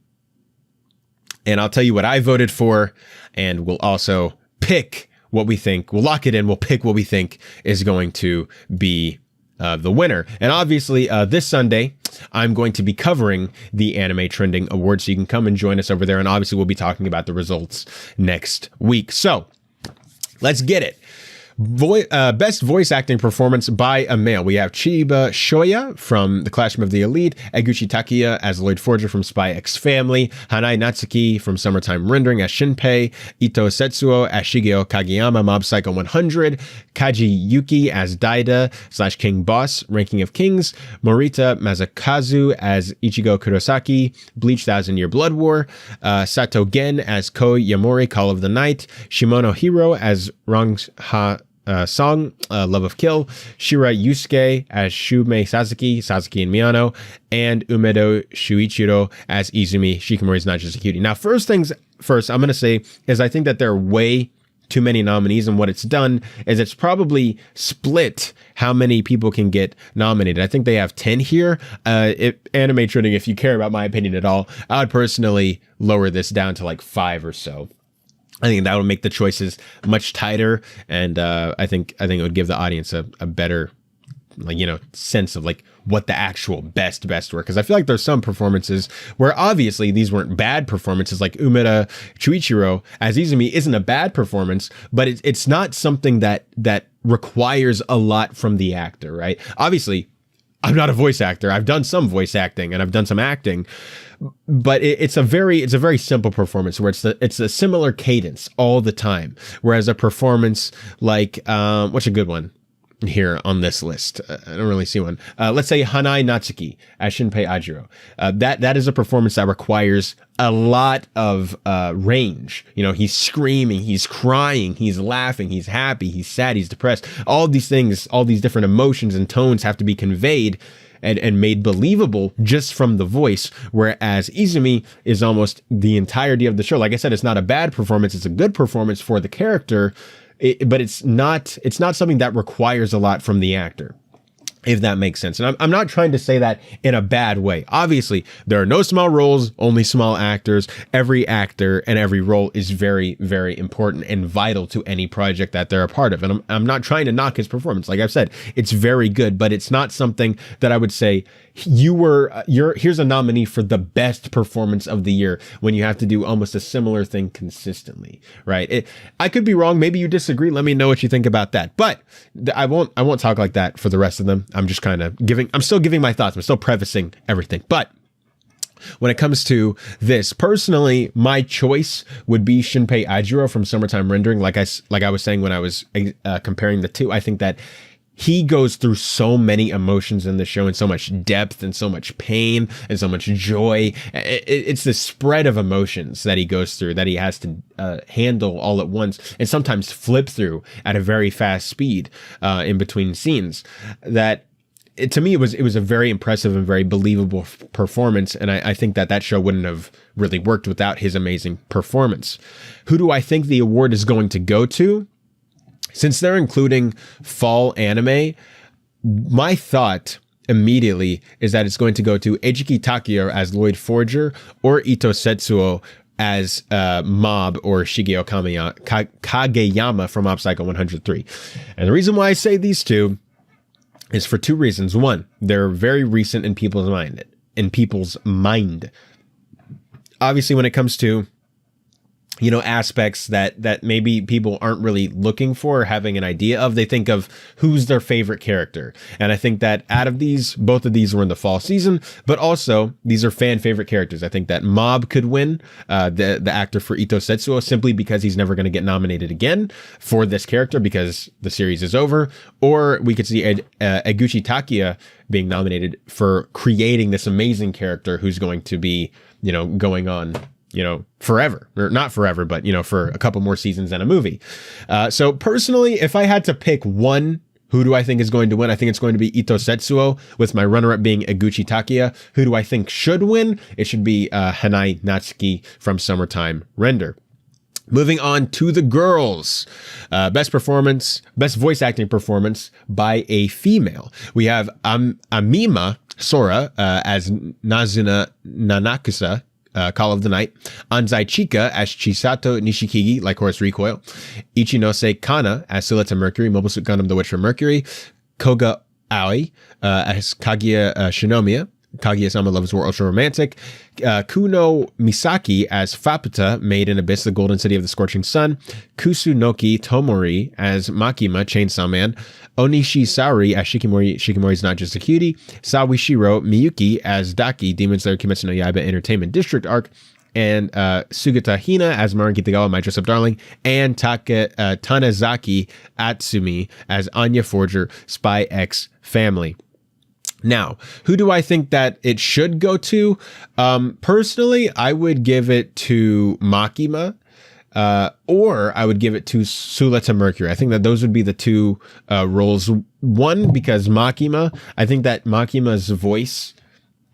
A: And I'll tell you what I voted for, and we'll also pick what we think. We'll lock it in. We'll pick what we think is going to be the winner. And obviously, this Sunday, I'm going to be covering the Anime Trending Awards, so you can come and join us over there. And obviously, we'll be talking about the results next week. So let's get it. Best voice acting performance by a male. We have Chiba Shoya from The Classroom of the Elite, Eguchi Takiya as Lloyd Forger from Spy X Family, Hanai Natsuki from Summertime Rendering as Shinpei, Ito Setsuo as Shigeo Kageyama, Mob Psycho 100, Kaji Yuki as Daida / King Boss, Ranking of Kings, Morita Masakazu as Ichigo Kurosaki, Bleach 1000-Year Blood War, Sato Gen as Ko Yamori, Call of the Night, Shimono Hiro as Song, Love of Kill, Shira Yusuke as Shumei Sasaki and Miyano, and Umedo Shuichiro as Izumi, Shikimori's Not Just a Cutie. Now, first things first, I'm going to say is I think that there are way too many nominees, and what it's done is it's probably split how many people can get nominated. I think they have 10 here. Anime Trending, if you care about my opinion at all, I would personally lower this down to like 5 or so. I think that would make the choices much tighter, and I think it would give the audience a better, like, sense of like what the actual best were. Because I feel like there's some performances where obviously these weren't bad performances, like Umeda Chuichiro as Izumi isn't a bad performance, but it's not something that requires a lot from the actor, right? Obviously, I'm not a voice actor. I've done some voice acting and I've done some acting, but it's a very simple performance where it's a similar cadence all the time. Whereas a performance like what's a good one here on this list? I don't really see one. Let's say Hanai Natsuki as Shinpei Ajiro. That is a performance that requires a lot of range. He's screaming, he's crying, he's laughing, he's happy, he's sad, he's depressed. All these things, all these different emotions and tones have to be conveyed and made believable just from the voice, whereas Izumi is almost the entirety of the show. Like I said, it's not a bad performance, it's a good performance for the character, but it's not something that requires a lot from the actor, if that makes sense. And I'm not trying to say that in a bad way. Obviously, there are no small roles, only small actors. Every actor and every role is very, very important and vital to any project that they're a part of. And I'm not trying to knock his performance. Like I've said, it's very good, but it's not something that I would say here's a nominee for the best performance of the year when you have to do almost a similar thing consistently, right? I could be wrong. Maybe you disagree. Let me know what you think about that. But I won't talk like that for the rest of them. I'm just kind of I'm still giving my thoughts. I'm still prefacing everything. But when it comes to this, personally, my choice would be Shinpei Ajiro from Summertime Rendering. Like I was saying when I was comparing the two, I think that he goes through so many emotions in the show and so much depth and so much pain and so much joy. It's the spread of emotions that he goes through that he has to handle all at once and sometimes flip through at a very fast speed in between scenes. That to me, it was a very impressive and very believable performance. And I think that show wouldn't have really worked without his amazing performance. Who do I think the award is going to go to? Since they're including fall anime, my thought immediately is that it's going to go to Eiji Takuya as Lloyd Forger or Ito Setsuo as Mob or Shigeo Kageyama from Mob Psycho 103. And the reason why I say these two is for two reasons. One, they're very recent in people's mind. Obviously, when it comes to aspects that maybe people aren't really looking for or having an idea of, they think of who's their favorite character. And I think that out of these, both of these were in the fall season, but also these are fan favorite characters. I think that Mob could win, the actor for Ito Setsuo, simply because he's never going to get nominated again for this character because the series is over. Or we could see Eguchi Takuya being nominated for creating this amazing character who's going to be, going on forever, or not forever, but, for a couple more seasons and a movie. So personally, if I had to pick one, who do I think is going to win? I think it's going to be Ito Setsuo, with my runner-up being Eguchi Takuya. Who do I think should win? It should be Hanai Natsuki from Summertime Render. Moving on to the girls. Best voice acting performance by a female. We have Amima Sora as Nazuna Nanakusa, Call of the Night, Anzai Chika as Chisato Nishikigi, like Horse Recoil, Ichinose Kana as Silhouette Mercury, Mobile Suit Gundam The Witcher Mercury, Koga Aoi as Kaguya Shinomiya, Kaguya-sama Loves War Ultra Romantic, Kuno Misaki as Faputa, Made in Abyss, The Golden City of the Scorching Sun, Kusunoki Tomori as Makima, Chainsaw Man, Onishi Saori as Shikimori's Not Just a Cutie, Sawishiro Miyuki as Daki, Demon Slayer Kimetsu no Yaiba Entertainment District Arc, and Sugata Hina as Marin Kitagawa, My Dress Up Darling, and Tanezaki Atsumi as Anya Forger, Spy X Family. Now, who do I think that it should go to? Personally, I would give it to Makima. or I would give it to Suleta Mercury. I think that those would be the two roles. One, because Makima, I think that Makima's voice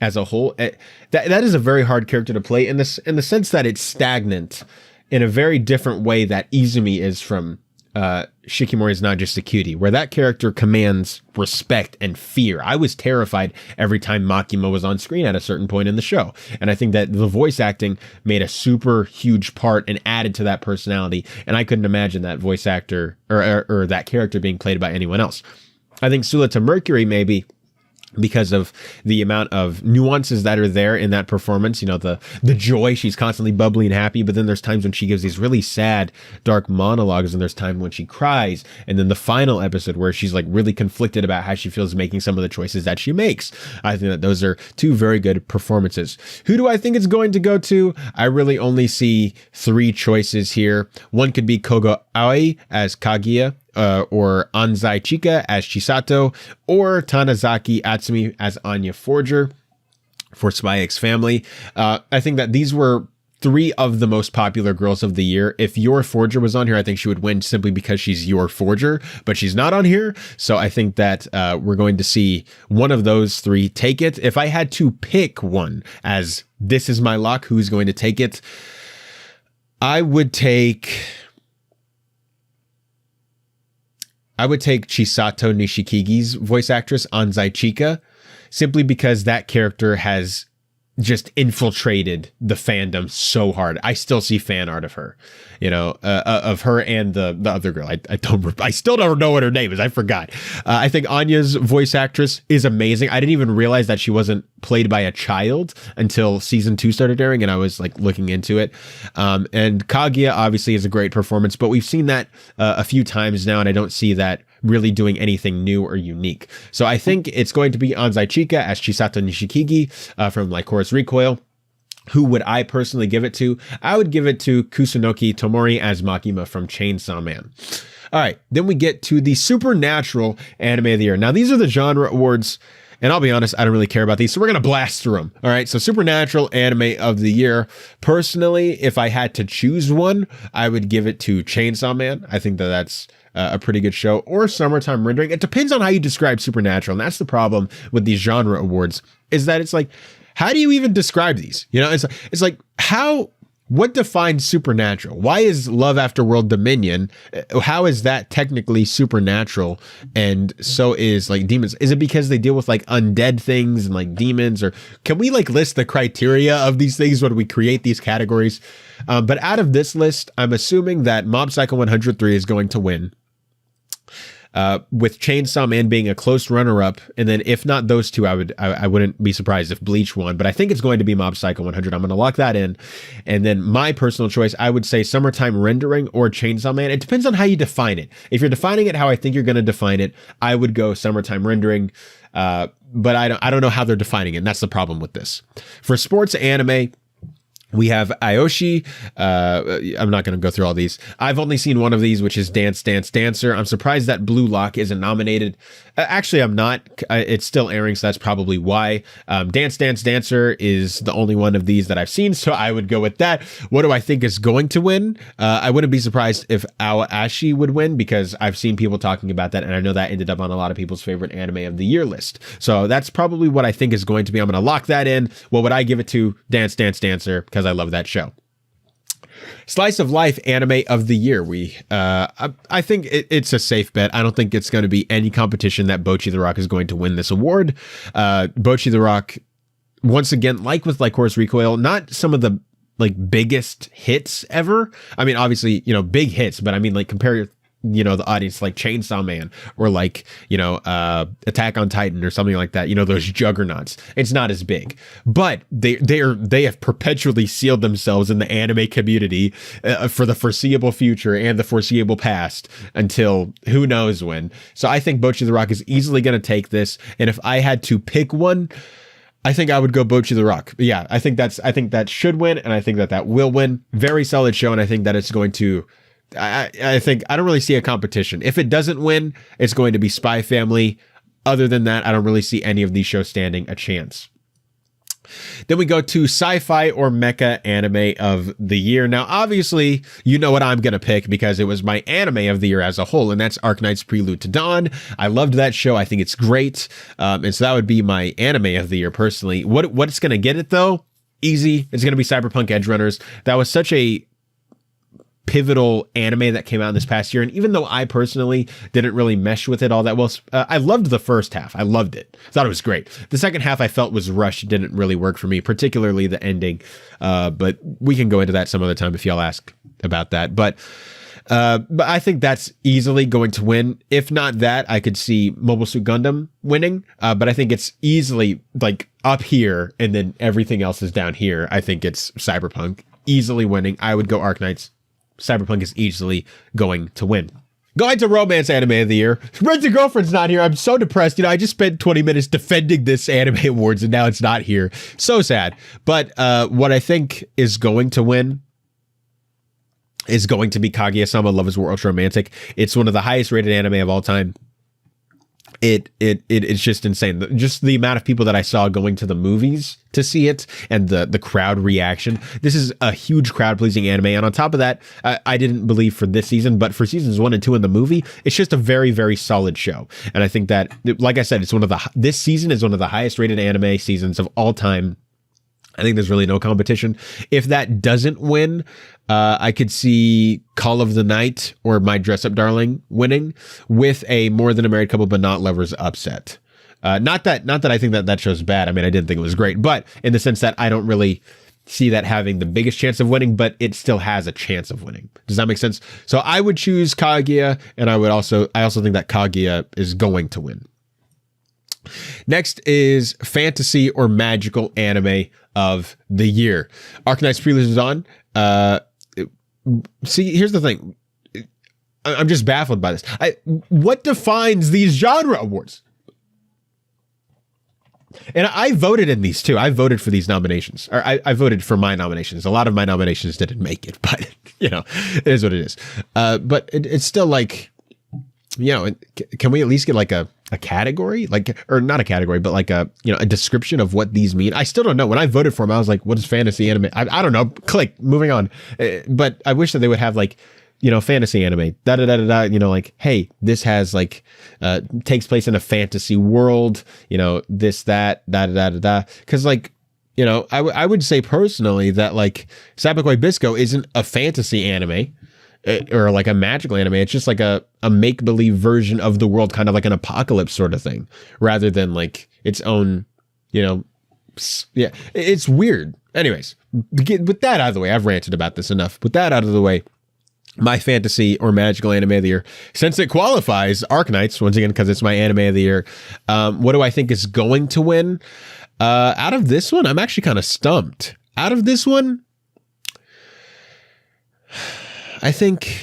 A: as a whole, that is a very hard character to play in the sense that it's stagnant in a very different way that Izumi is from Shikimori's Not Just a Cutie, where that character commands respect and fear. I was terrified every time Makima was on screen at a certain point in the show. And I think that the voice acting made a super huge part and added to that personality. And I couldn't imagine that voice actor or that character being played by anyone else. I think Suleta Mercury maybe, because of the amount of nuances that are there in that performance, you know, the joy, she's constantly bubbly and happy, but then there's times when she gives these really sad, dark monologues, and there's time when she cries, and then the final episode where she's like really conflicted about how she feels making some of the choices that she makes. I think that those are two very good performances. Who do I think it's going to go to? I really only see three choices here. One could be Kogo Aoi as Kaguya, or Anzai Chika as Chisato, or Tanazaki Atsumi as Anya Forger for Spy X Family. I think that these were three of the most popular girls of the year. If Your Forger was on here, I think she would win simply because she's Your Forger, but she's not on here. So I think that we're going to see one of those three take it. If I had to pick one as this is my lock, who's going to take it, I would take Chisato Nishikigi's voice actress, Anzai Chika, simply because that character has just infiltrated the fandom so hard. I still see fan art of her, you know, of her and the other girl. I still don't know what her name is. I forgot. I think Anya's voice actress is amazing. I didn't even realize that she wasn't played by a child until season 2 started airing, and I was like looking into it. And Kaguya obviously is a great performance, but we've seen that a few times now, and I don't see that really doing anything new or unique. So I think it's going to be Anzai Chika as Chisato Nishikigi from Lycoris Recoil. Who would I personally give it to? I would give it to Kusunoki Tomori as Makima from Chainsaw Man. All right, then we get to the Supernatural Anime of the Year. Now, these are the genre awards, and I'll be honest, I don't really care about these, so we're going to blast through them. All right, so Supernatural Anime of the Year. Personally, if I had to choose one, I would give it to Chainsaw Man. I think that that's a pretty good show, or Summertime Rendering. It depends on how you describe Supernatural, and that's the problem with these genre awards, is that it's like, how do you even describe these? You know, it's like, what defines supernatural? Why is Love After World Dominion, how is that technically supernatural? And so is like demons. Is it because they deal with like undead things and like demons? Or can we like list the criteria of these things when we create these categories? But out of this list, I'm assuming that Mob Psycho 103 is going to win. With Chainsaw Man being a close runner-up, and then if not those two, I wouldn't be surprised if Bleach won, but I think it's going to be Mob Psycho 100. I'm going to lock that in. And then my personal choice, I would say Summertime Rendering or Chainsaw Man. It depends on how you define it. If you're defining it how I think you're going to define it, I would go Summertime Rendering. But I don't know how they're defining it, and that's the problem with this. For sports anime, we have Aoshi. I'm not going to go through all these. I've only seen one of these, which is Dance Dance Dancer. I'm surprised that Blue Lock isn't nominated. Actually, I'm not. It's still airing, so that's probably why. Dance Dance Dancer is the only one of these that I've seen, so I would go with that. What do I think is going to win? I wouldn't be surprised if Aoashi would win, because I've seen people talking about that, and I know that ended up on a lot of people's favorite anime of the year list. So that's probably what I think is going to be. I'm going to lock that in. What would I give it to? Dance Dance Dancer, because I love that show. Slice of Life Anime of the Year. I think it's a safe bet. I don't think it's going to be any competition that Bocchi the Rock is going to win this award. Bocchi the Rock, once again, like with Lycoris Recoil, not some of the like biggest hits ever. I mean, obviously, you know, big hits, but I mean, like compare, you know, the audience like Chainsaw Man or like, you know, Attack on Titan or something like that, you know, those juggernauts. It's not as big, but they have perpetually sealed themselves in the anime community for the foreseeable future and the foreseeable past until who knows when. So I think Bocchi the Rock is easily going to take this. And if I had to pick one, I think I would go Bocchi the Rock. But yeah, I think that should win, and I think that will win. Very solid show, and I think that it's going to, I think I don't really see a competition. If it doesn't win, it's going to be Spy Family. Other than that, I don't really see any of these shows standing a chance. Then we go to sci-fi or mecha anime of the year. Now, obviously, you know what I'm going to pick because it was my anime of the year as a whole, and that's Arknight's Prelude to Dawn. I loved that show. I think it's great. And so that would be my anime of the year personally. What's going to get it, though? Easy. It's going to be Cyberpunk Edge Runners. That was such a pivotal anime that came out this past year, and even though I personally didn't really mesh with it all that well, I loved the first half. I loved it. Thought it was great. The second half I felt was rushed, didn't really work for me, particularly the ending. But we can go into that some other time if y'all ask about that. But I think that's easily going to win. If not that, I could see Mobile Suit Gundam winning. But I think it's easily like up here, and then everything else is down here. I think it's Cyberpunk easily winning. I would go Arknights. Cyberpunk is easily going to win. Going to romance anime of the year. Rent a Girlfriend's not here. I'm so depressed. I just spent 20 minutes defending this anime awards and now it's not here. So sad. But what I think is going to win is going to be Kaguya-sama Love is War Ultra Romantic. It's one of the highest rated anime of all time. It's just insane. Just the amount of people that I saw going to the movies to see it and the crowd reaction. This is a huge crowd pleasing anime. And on top of that, I didn't believe for this season, but for seasons 1 and 2 in the movie, it's just a very, very solid show. And I think that, like I said, this season is one of the highest rated anime seasons of all time. I think there's really no competition. If that doesn't win, I could see Call of the Night or My Dress Up Darling winning with a More Than a Married Couple But Not Lovers upset. Not that I think that show's bad. I mean, I didn't think it was great, but in the sense that I don't really see that having the biggest chance of winning, but it still has a chance of winning. Does that make sense? So I would choose Kaguya, and I also think that Kaguya is going to win. Next is fantasy or magical anime of the year. Arknight's Prelude to Dawn. See, here's the thing. I'm just baffled by this. What defines these genre awards? And I voted in these too. I voted for these nominations. Or I voted for my nominations. A lot of my nominations didn't make it, but it is what it is. But it's still like, can we at least get like a category, or not a category, but like a description of what these mean? I still don't know. When I voted for them, I was like, what is fantasy anime? I don't know. Click, moving on. But I wish that they would have like, fantasy anime, like, hey, this has like, takes place in a fantasy world, this, that, Cause like, I would say personally that like Sapekoi Bisco isn't a fantasy anime. Or like a magical anime. It's just like a make-believe version of the world, kind of like an apocalypse sort of thing, rather than like its own, it's weird. Anyways, with that out of the way, I've ranted about this enough. With that out of the way, my fantasy or magical anime of the year, since it qualifies, Arknights, once again, because it's my anime of the year, what do I think is going to win? Out of this one, I'm actually kind of stumped. Out of this one, I think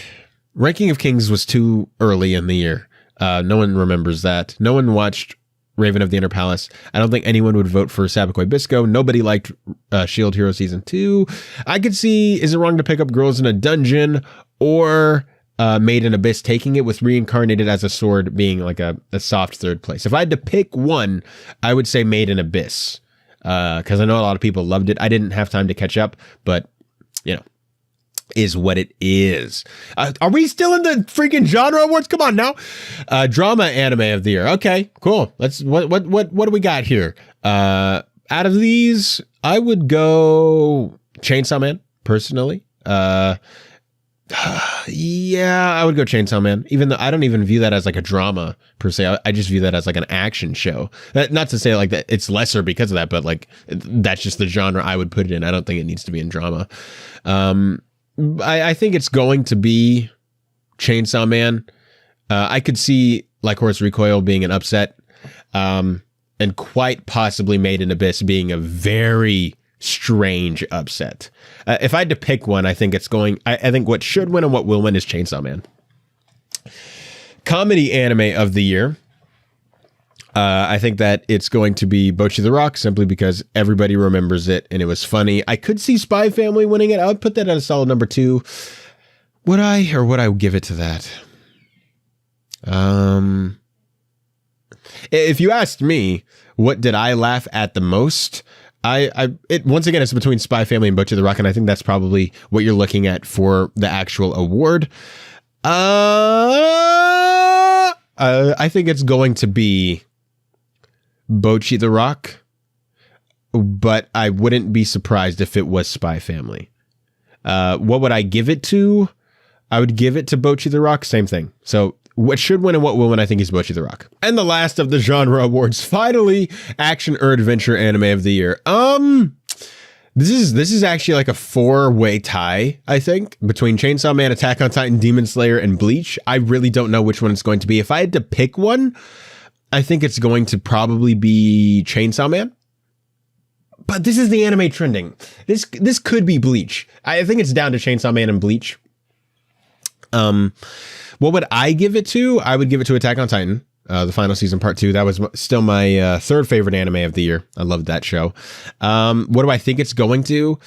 A: Ranking of Kings was too early in the year. No one remembers that. No one watched Raven of the Inner Palace. I don't think anyone would vote for Sapekoi Bisco. Nobody liked Shield Hero Season 2. I could see Is It Wrong to Pick Up Girls in a Dungeon or Made in Abyss taking it, with Reincarnated as a Sword being like a soft third place. If I had to pick one, I would say Made in Abyss, because I know a lot of people loved it. I didn't have time to catch up, but is what it is. Are we still in the freaking genre awards? Come on now. Drama anime of the year. Okay, cool. Let's what do we got here? Out of these, I would go Chainsaw Man personally. Yeah, I would go Chainsaw Man, even though I don't even view that as like a drama per se. I just view that as like an action show. Not to say like that it's lesser because of that, but like that's just the genre I would put it in. I don't think it needs to be in drama. I think it's going to be Chainsaw Man. I could see Like Horse Recoil being an upset, and quite possibly Made in Abyss being a very strange upset. If I had to pick one, I think I think what should win and what will win is Chainsaw Man. Comedy anime of the year. I think that it's going to be Bocchi the Rock, simply because everybody remembers it and it was funny. I could see Spy Family winning it. I would put that at a solid number 2. Would I, or would I give it to that? If you asked me, what did I laugh at the most? Once again, it's between Spy Family and Butcher the Rock, and I think that's probably what you're looking at for the actual award. I think it's going to be Bocchi the Rock, but I wouldn't be surprised if it was Spy Family. What would I give it to? I would give it to Bocchi the Rock. Same thing. So what should win and what will win, I think, is Bocchi the Rock. And the last of the genre awards, finally, action or adventure anime of the year. This is actually like a 4-way tie, I think, between Chainsaw Man, Attack on Titan, Demon Slayer, and Bleach. I really don't know which one it's going to be. If I had to pick one, I think it's going to probably be Chainsaw Man. But this is the anime trending. This could be Bleach. I think it's down to Chainsaw Man and Bleach. What would I give it to? I would give it to Attack on Titan, the final season, part 2. That was still my third favorite anime of the year. I loved that show. What do I think it's going to?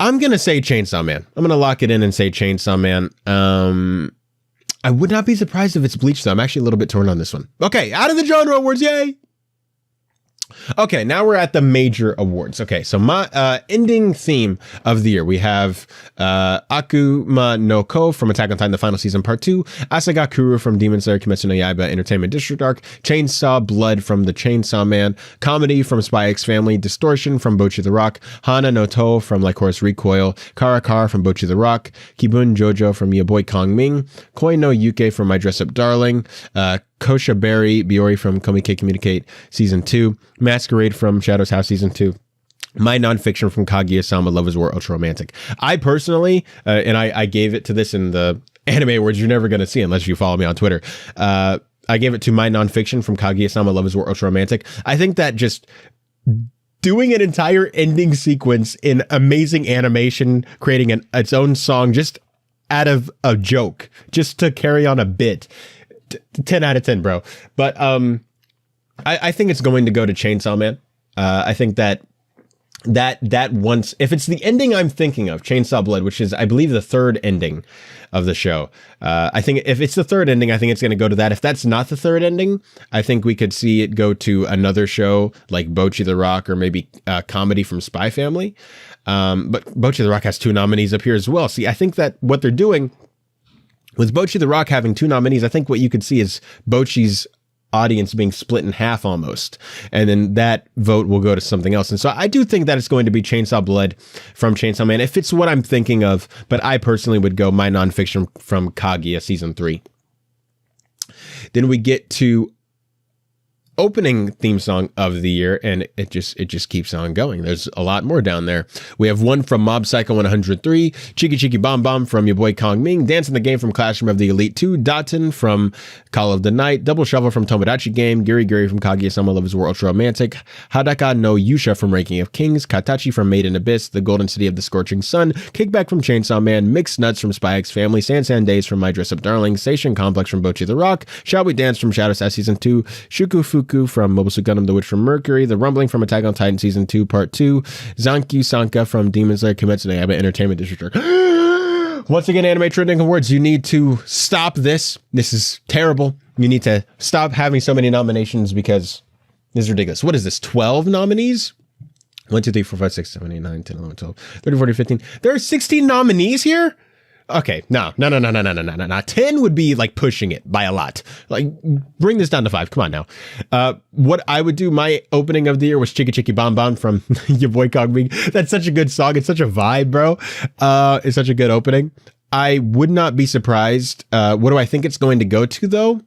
A: I'm going to say Chainsaw Man. I'm going to lock it in and say Chainsaw Man. I would not be surprised if it's Bleach, though. I'm actually a little bit torn on this one. Okay, out of the genre awards, yay! Okay, now we're at the major awards. Okay, so my ending theme of the year, we have Akuma no Ko from Attack on Titan, the final season, part 2, Asagakuru from Demon Slayer, Kimetsu no Yaiba, Entertainment District Arc, Chainsaw Blood from The Chainsaw Man, Comedy from Spy X Family, Distortion from Bocchi the Rock, Hana no To from Like Horse Recoil, Karakar from Bocchi the Rock, Kibun Jojo from Your Boy Kong Ming, Koi no Yuke from My Dress Up Darling, Kosha Berry Biori from Komike Communicate Season 2, Masquerade from Shadow's House Season 2, My Nonfiction from Kaguya-sama Love is War Ultra Romantic. I personally, and I gave it to this in the anime awards you're never going to see unless you follow me on Twitter. I gave it to My Nonfiction from Kaguya-sama Love is War Ultra Romantic. I think that just doing an entire ending sequence in amazing animation, creating its own song just out of a joke, just to carry on a bit. 10 out of 10, bro. But I think it's going to go to Chainsaw Man. I think that once, if it's the ending I'm thinking of, Chainsaw Blood, which is, I believe, the third ending of the show. I think if it's the third ending, I think it's going to go to that. If that's not the third ending, I think we could see it go to another show like Bocchi the Rock or maybe Comedy from Spy Family. But Bocchi the Rock has 2 nominees up here as well. See, I think that what they're doing with Bocchi the Rock having 2 nominees, I think what you could see is Bocchi's audience being split in half almost. And then that vote will go to something else. And so I do think that it's going to be Chainsaw Blood from Chainsaw Man, if it's what I'm thinking of. But I personally would go My Nonfiction from Kaguya Season 3. Then we get to opening theme song of the year, and it just keeps on going. There's a lot more down there. We have one from Mob Psycho 103, Cheeky Cheeky Bomb Bomb from your boy Kong Ming, Dance in the Game from Classroom of the Elite 2, Daten from Call of the Night, Double Shovel from Tomodachi Game, Giri Giri from Kaguya-sama Love is War Ultra Romantic, Hadaka no Yusha from Ranking of Kings, Katachi from Made in Abyss, The Golden City of the Scorching Sun, Kickback from Chainsaw Man, Mixed Nuts from Spy X Family, San Days from My Dress Up Darling, Seishun Complex from Bocchi the Rock, Shall We Dance from Shadow Sass Season 2, Shukufuku from Mobile Suit Gundam The Witch from Mercury, The Rumbling from Attack on Titan Season 2 Part 2, Zankyu Sanka from Demon Slayer Kimetsu no Yaiba Entertainment District. Once again, Anime Trending Awards, you need to stop this. This is terrible. You need to stop having so many nominations because this is ridiculous. What is this, 12 nominees? 1, 2, 3, 4, 5, 6, 7, 8, 9, 10, 11, 12, 13, 14, 15. There are 16 nominees here? Okay, no. 10 would be like pushing it by a lot. Like, bring this down to 5. Come on now. What I would do, my opening of the year was Chiki Chiki Bomb Bomb from your boy Kong Ming. That's such a good song. It's such a vibe, bro. It's such a good opening. I would not be surprised. What do I think it's going to go to, though?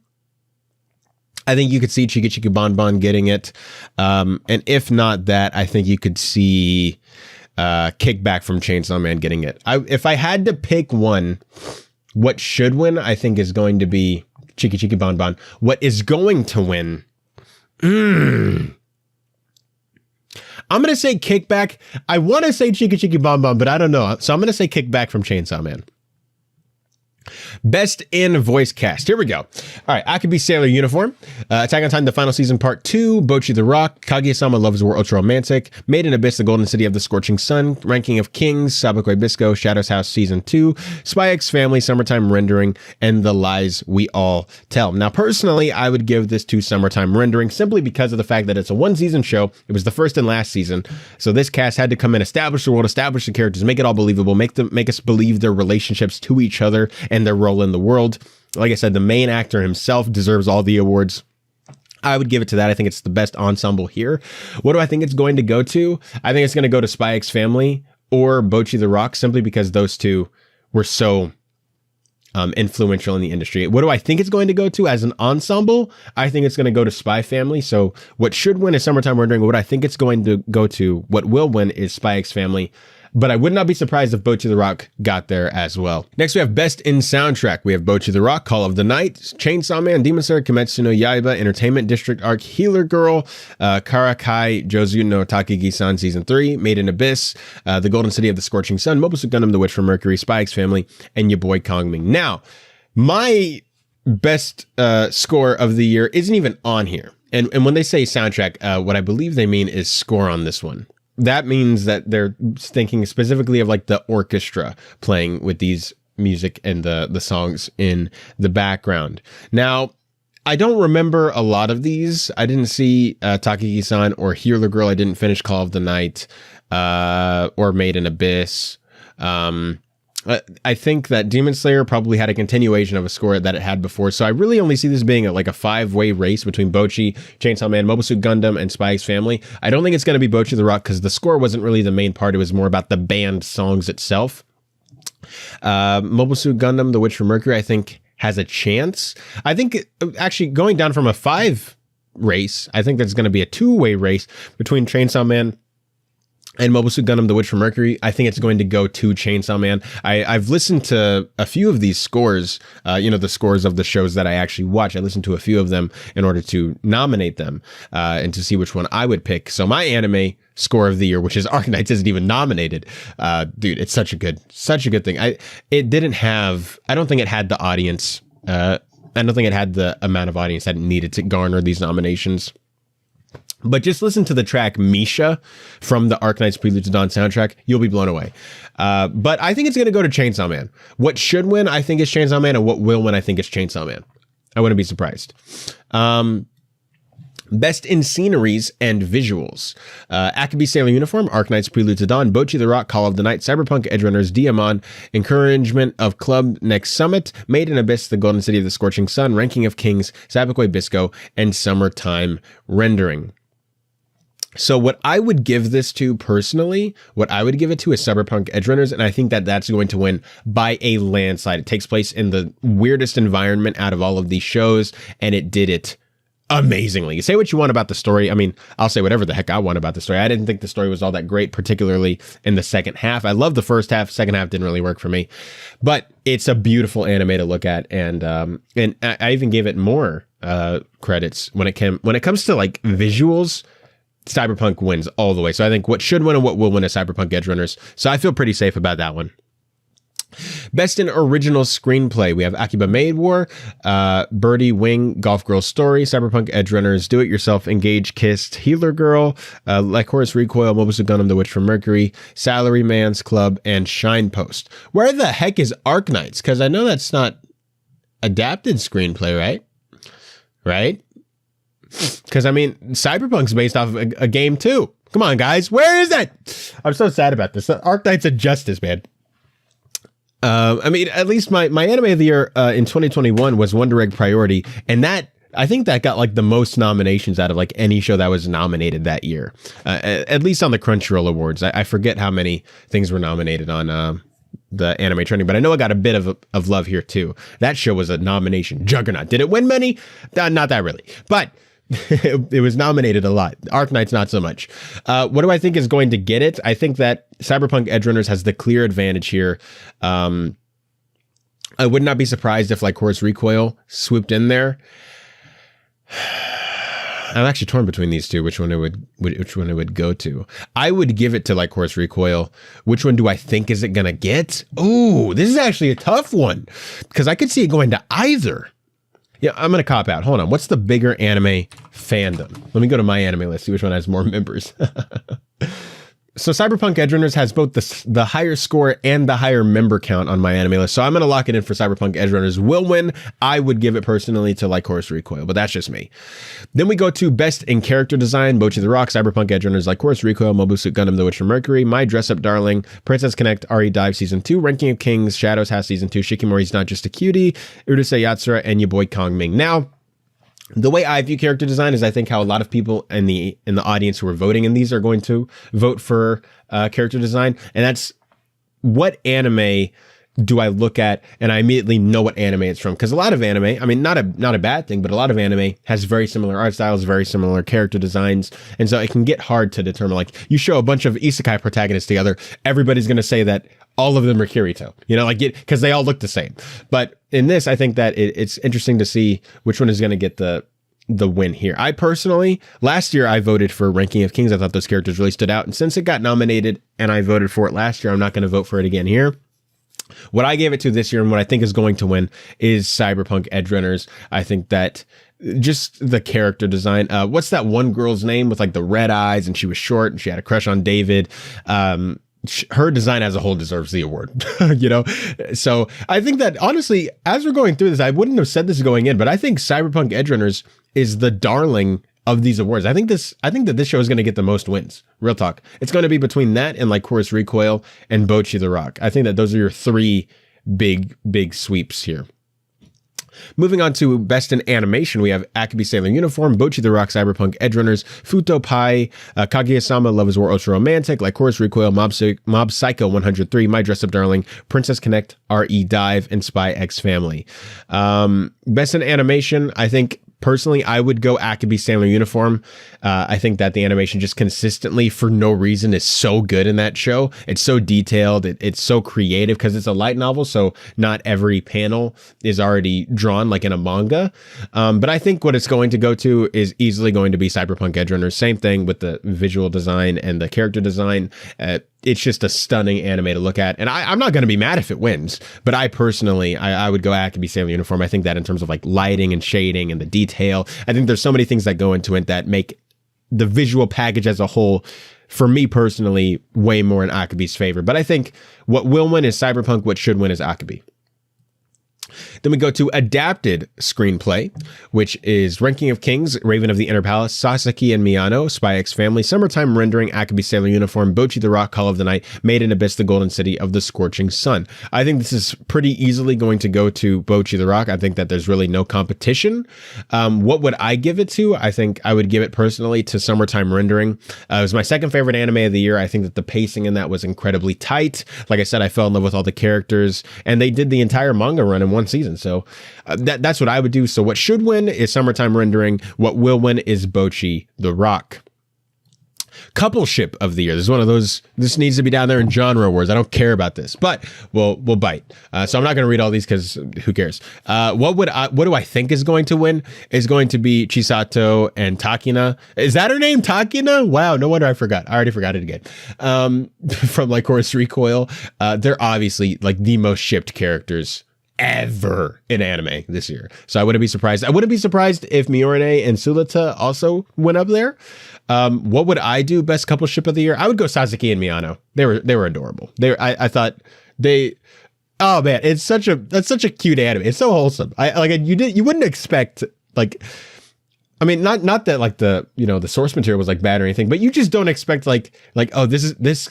A: I think you could see Chiki Chiki Bon Bon getting it. And if not that, I think you could see Kickback from Chainsaw Man getting it. If I had to pick one, what should win, I think is going to be Chiki Chiki Bon Bon. What is going to win? I'm going to say Kickback. I want to say Chiki Chiki Bon Bon, but I don't know. So I'm going to say Kickback from Chainsaw Man. Best in voice cast. Here we go. All right. Akabe Sailor Uniform. Attack on Titan, the final season, part 2. Bocchi the Rock. Kaguya-sama Loves War Ultra Romantic. Made in Abyss, the Golden City of the Scorching Sun. Ranking of Kings. Sabakoi Bisco. Shadow's House season 2. Spy X Family. Summertime Rendering. And The Lies We All Tell. Now, personally, I would give this to Summertime Rendering simply because of the fact that it's a one season show. It was the first and last season. So this cast had to come in, establish the world, establish the characters, make it all believable, make us believe their relationships to each other and their role in the world. Like I said, the main actor himself deserves all the awards. I would give it to that. I think it's the best ensemble here. What do I think it's going to go to? I think it's going to go to Spy X Family or Bocchi the Rock, simply because those two were so influential in the industry. What do I think it's going to go to as an ensemble? I think it's going to go to Spy Family. So what should win is Summertime Rendering. What I think it's going to go to, what will win, is Spy X Family. But I would not be surprised if Bocchi the Rock got there as well. Next, we have Best in Soundtrack. We have Bocchi the Rock, Call of the Night, Chainsaw Man, Demon Slayer, Kimetsu no Yaiba, Entertainment District Arc, Healer Girl, Karakai Jozu no Takagi-san Season 3, Made in Abyss, The Golden City of the Scorching Sun, Mobile Suit Gundam, The Witch from Mercury, Spy X Family, and your boy Kongming. Now, my best score of the year isn't even on here. And when they say soundtrack, what I believe they mean is score on this one. That means that they're thinking specifically of like the orchestra playing with these music and the songs in the background. Now, I don't remember a lot of these. I didn't see Takagi-san or Healer Girl. I didn't finish Call of the Night or Made in Abyss. I think that Demon Slayer probably had a continuation of a score that it had before. So I really only see this being like a 5-way race between Bocchi, Chainsaw Man, Mobile Suit Gundam, and Spy X Family. I don't think it's going to be Bocchi the Rock because the score wasn't really the main part. It was more about the band songs itself. Mobile Suit Gundam, The Witch from Mercury, I think has a chance. I think actually going down from a 5 race, I think there's going to be a 2-way race between Chainsaw Man and Mobile Suit Gundam, The Witch from Mercury. I think it's going to go to Chainsaw Man. I've listened to a few of these scores, the scores of the shows that I actually watch. I listened to a few of them in order to nominate them and to see which one I would pick. So my anime score of the year, which is Arknights, isn't even nominated. Dude, it's such a good thing. I don't think it had the audience. I don't think it had the amount of audience that it needed to garner these nominations. But just listen to the track Misha from the Arknights Prelude to Dawn soundtrack. You'll be blown away. But I think it's going to go to Chainsaw Man. What should win, I think, is Chainsaw Man. And what will win, I think, is Chainsaw Man. I wouldn't be surprised. Best in Sceneries and Visuals. Akabe Sailor Uniform, Arknights Prelude to Dawn, Bocchi the Rock, Call of the Night, Cyberpunk Edgerunners, Diamond, Encouragement of Club Next Summit, Made in Abyss, The Golden City of the Scorching Sun, Ranking of Kings, Sabakoi Bisco, and Summertime Rendering. So what I would give this to personally, what I would give it to is Cyberpunk Edgerunners, and I think that that's going to win by a landslide. It takes place in the weirdest environment out of all of these shows, and it did it amazingly. You say what you want about the story. I mean, I'll say whatever the heck I want about the story. I didn't think the story was all that great, particularly in the second half. I love the first half. Second half didn't really work for me, but it's a beautiful anime to look at, and I even gave it more credits when it comes to like visuals. Cyberpunk wins all the way. So I think what should win and what will win is Cyberpunk Edgerunners. So I feel pretty safe about that one. Best in Original Screenplay. We have Akiba Maid War, Birdie Wing, Golf Girl Story, Cyberpunk Edgerunners, Do It Yourself, Engage Kissed, Healer Girl, Like Horus Recoil, Mobile Suit Gundam, The Witch from Mercury, Salary Man's Club, and Shine Post. Where the heck is Arknights? Because I know that's not adapted screenplay, right? Right? Because, I mean, Cyberpunk's based off of a game, too. Come on, guys. Where is it? I'm so sad about this. Arknights of Justice, man. I mean, at least my anime of the year in 2021 was Wonder Egg Priority. And I think that got like the most nominations out of like any show that was nominated that year. At least on the Crunchyroll Awards. I forget how many things were nominated on the anime trending, but I know I got a bit of love here, too. That show was a nomination juggernaut. Did it win many? Not that really. But it was nominated a lot. Arknights, not so much. What do I think is going to get it? I think that Cyberpunk Edgerunners has the clear advantage here. I would not be surprised if like Horus Recoil swooped in there. I'm actually torn between these two. Which one it would go to? I would give it to Like Horse Recoil. Which one do I think is it gonna get? Oh, this is actually a tough one because I could see it going to either. Yeah, I'm gonna cop out. Hold on. What's the bigger anime fandom? Let me go to my anime list. See which one has more members. So Cyberpunk Edgerunners has both the higher score and the higher member count on my anime list. So I'm going to lock it in for Cyberpunk Edgerunners will win. I would give it personally to Like Horse Recoil, but that's just me. Then we go to Best in Character Design, Bocchi the Rock, Cyberpunk Edgerunners, Like Horse Recoil, Mobile Suit Gundam, The Witcher Mercury, My Dress Up Darling, Princess Connect, RE Dive Season 2, Ranking of Kings, Shadows Has Season 2, Shikimori's Not Just a Cutie, Urusei Yatsura, and your boy Kong Ming. Now, the way I view character design is I think how a lot of people in the audience who are voting in these are going to vote for character design. And that's what anime do I look at and I immediately know what anime it's from. Because a lot of anime, I mean, not a bad thing, but a lot of anime has very similar art styles, very similar character designs. And so it can get hard to determine, like, you show a bunch of isekai protagonists together, everybody's going to say that all of them are Kirito, like because they all look the same. But in this, I think that it's interesting to see which one is going to get the win here. I personally, last year I voted for Ranking of Kings. I thought those characters really stood out. And since it got nominated and I voted for it last year, I'm not going to vote for it again here. What I gave it to this year and what I think is going to win is Cyberpunk Edgerunners. I think that just the character design. What's that one girl's name with like the red eyes and she was short and she had a crush on David? Her design as a whole deserves the award, So I think that honestly, as we're going through this, I wouldn't have said this going in, but I think Cyberpunk Edgerunners is the darling of these awards. I think that this show is going to get the most wins. Real talk. It's going to be between that and Like Horse Recoil and Bocchi the Rock. I think that those are your three big sweeps here. Moving on to Best in Animation, we have Akibi Sailor Uniform, Bocchi the Rock, Cyberpunk Edgerunners, Futo Pai, Kaguya-sama, Love is War Ultra Romantic, Like Horse Recoil, Mob Psycho 103, My Dress Up Darling, Princess Connect, RE Dive, and Spy X Family. Best in Animation, I think personally, I would go Akibi Sailor Uniform. I think that the animation just consistently, for no reason, is so good in that show. It's so detailed. It's so creative because it's a light novel, so not every panel is already drawn like in a manga. But I think what it's going to go to is easily going to be Cyberpunk Edgerunners. Same thing with the visual design and the character design. It's just a stunning anime to look at. And I'm not going to be mad if it wins, but I personally, I would go Akibi Sailor Uniform. I think that in terms of like lighting and shading and the detail, I think there's so many things that go into it that make the visual package as a whole, for me personally, way more in Akibi's favor. But I think what will win is Cyberpunk. What should win is Akibi. Then we go to Adapted Screenplay, which is Ranking of Kings, Raven of the Inner Palace, Sasaki and Miyano, Spy X Family, Summertime Rendering, Akibi Sailor Uniform, Bocchi the Rock, Call of the Night, Made in Abyss, The Golden City of the Scorching Sun. I think this is pretty easily going to go to Bocchi the Rock. I think that there's really no competition. What would I give it to? I think I would give it personally to Summertime Rendering. It was my second favorite anime of the year. I think that the pacing in that was incredibly tight. Like I said, I fell in love with all the characters, and they did the entire manga run in one season. So that's what I would do. So what should win is Summertime Rendering. What will win is Bocchi the Rock. Coupleship of the year. This is one of those, this needs to be down there in genre awards. I don't care about this, but we'll bite. So I'm not going to read all these because who cares? What do I think is going to win is going to be Chisato and Takina. Is that her name? Takina? Wow. No wonder I forgot. I already forgot it again. From Like Horse Recoil. They're obviously like the most shipped characters ever in anime this year. So I wouldn't be surprised. I wouldn't be surprised if Miorine and Sulata also went up there. What would I do best coupleship of the year? I would go Sasaki and Miyano. They were adorable. I thought they, oh man, that's such a cute anime. It's so wholesome. You wouldn't expect like, I mean, not that like the source material was like bad or anything, but you just don't expect like oh, this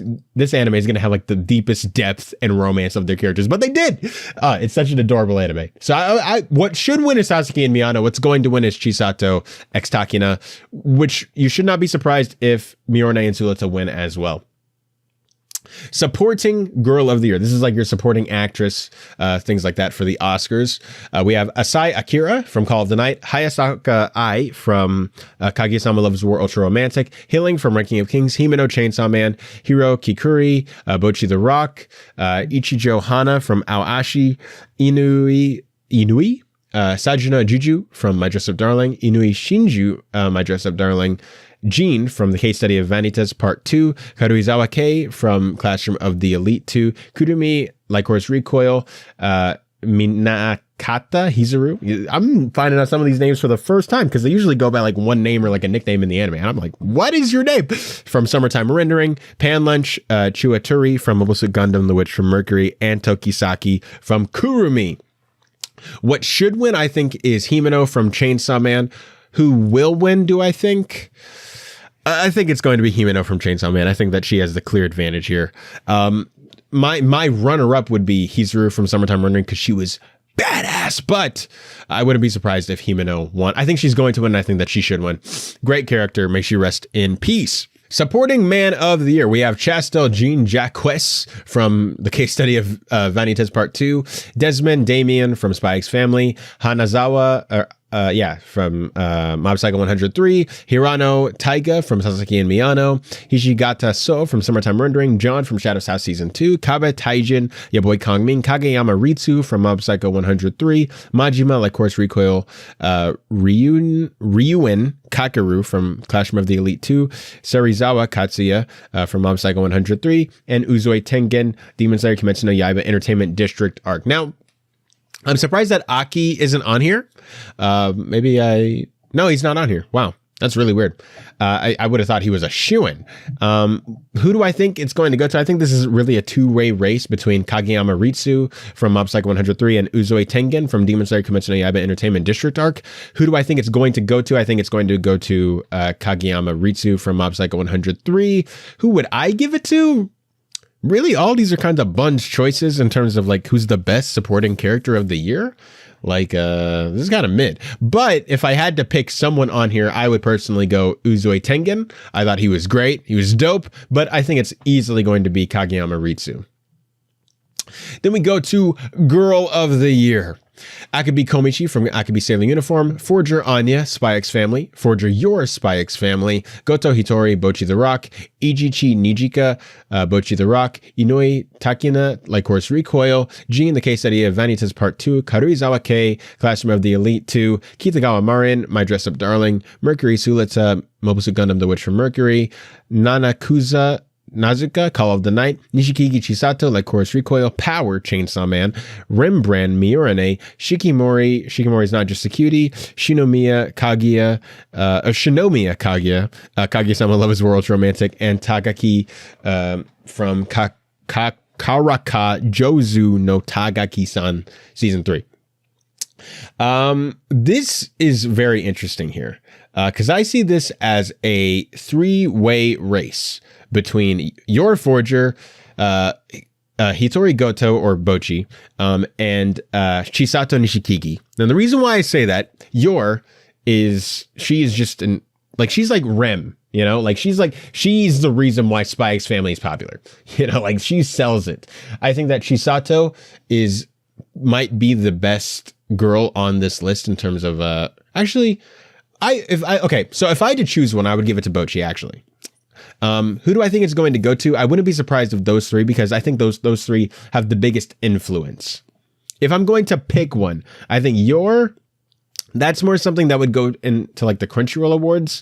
A: anime is gonna have like the deepest depth and romance of their characters, but they did. It's such an adorable anime. So I what should win is Sasaki and Miyano. What's going to win is Chisato x Takina, which you should not be surprised if Miorine and Sulata win as well. Supporting Girl of the Year. This is like your supporting actress, things like that for the Oscars. We have Asai Akira from Call of the Night, Hayasaka Ai from Kaguya-sama Loves War Ultra Romantic, Healing from Ranking of Kings, Himeno Chainsaw Man, Hiro Kikuri, Bocchi the Rock, Ichijo Hana from Aoashi, Inui Sajuna Juju from My Dress Up Darling, Inui Shinju, My Dress Up Darling, Jean from the case study of Vanitas Part 2, Karuizawa Kei from Classroom of the Elite 2, Kurumi, Like Horse Recoil, Minakata Hizuru. I'm finding out some of these names for the first time because they usually go by like one name or like a nickname in the anime. And I'm like, what is your name? From Summertime Rendering, Pan Lunch, Chuaturi from Mobile Suit Gundam, The Witch from Mercury, and Tokisaki from Kurumi. What should win, I think, is Himeno from Chainsaw Man. Who will win, do I think? I think it's going to be Himeno from Chainsaw Man. I think that she has the clear advantage here. My runner-up would be Hizuru from Summertime Rendering because she was badass, but I wouldn't be surprised if Himeno won. I think she's going to win, and I think that she should win. Great character. May she rest in peace. Supporting Man of the Year, we have Chastel Jean Jacques from the case study of Vanitas Part 2, Desmond Damien from Spy X Family, Hanazawa, from Mob Psycho 103, Hirano Taiga from Sasaki and Miyano, Hishigata So from Summertime Rendering, John from Shadow's House Season 2, Kabe Taijin, your boy Kongming, Kageyama Ritsu from Mob Psycho 103, Majima, Like Horse Recoil, Ryuen Kakaru from Classroom of the Elite 2, Serizawa Katsuya from Mob Psycho 103, and Uzui Tengen, Demon Slayer Kimetsu no Yaiba Entertainment District Arc. Now, I'm surprised that Aki isn't on here. No, he's not on here. Wow. That's really weird. I would have thought he was a shoo-in. Who do I think it's going to go to? I think this is really a two-way race between Kageyama Ritsu from Mob Psycho 103 and Uzui Tengen from Demon Slayer Kimetsu no Yaiba Entertainment District Arc. Who do I think it's going to go to? I think it's going to go to Kageyama Ritsu from Mob Psycho 103. Who would I give it to? Really, all these are kind of Bun's choices in terms of like who's the best supporting character of the year. Like, this is kind of mid. But if I had to pick someone on here, I would personally go Uzui Tengen. I thought he was great. He was dope. But I think it's easily going to be Kageyama Ritsu. Then we go to Girl of the Year. Akabe Komichi from Akabe Sailor Uniform, Forger Anya, Spy X Family, Forger Your Spy X Family, Goto Hitori, Bochi the Rock, Ijichi Nijika, Bochi the Rock, Inui Takina, Like Horse Recoil, Jean, the case study of Vanitas Part 2, Karuizawa Kei, Classroom of the Elite 2, Kitagawa Marin, My Dress Up Darling, Mercury Sulita, Mobile Suit Gundam, The Witch from Mercury, Nanakusa, Nazuka, Call of the Night, Nishikigi Chisato, Like Horse Recoil, Power, Chainsaw Man, Rembrandt, Miurane, Shikimori's Not Just a Cutie, Shinomiya Kaguya, Kaguya-sama Love is World's Romantic, and Tagaki from Karaka Jozu no Tagaki-san, Season 3. This is very interesting here, because I see this as a three-way race between Your Forger, Hitori Goto or Bochi, and Chisato Nishikigi. And the reason why I say that, she's like Rem, you know, like she's the reason why Spy X Family is popular, you know, like she sells it. I think that Chisato might be the best girl on this list in terms of, so if I had to choose one, I would give it to Bochi, actually. Who do I think it's going to go to? I wouldn't be surprised if those three, because I think those three have the biggest influence. If I'm going to pick one, I think that's more something that would go into like the Crunchyroll Awards.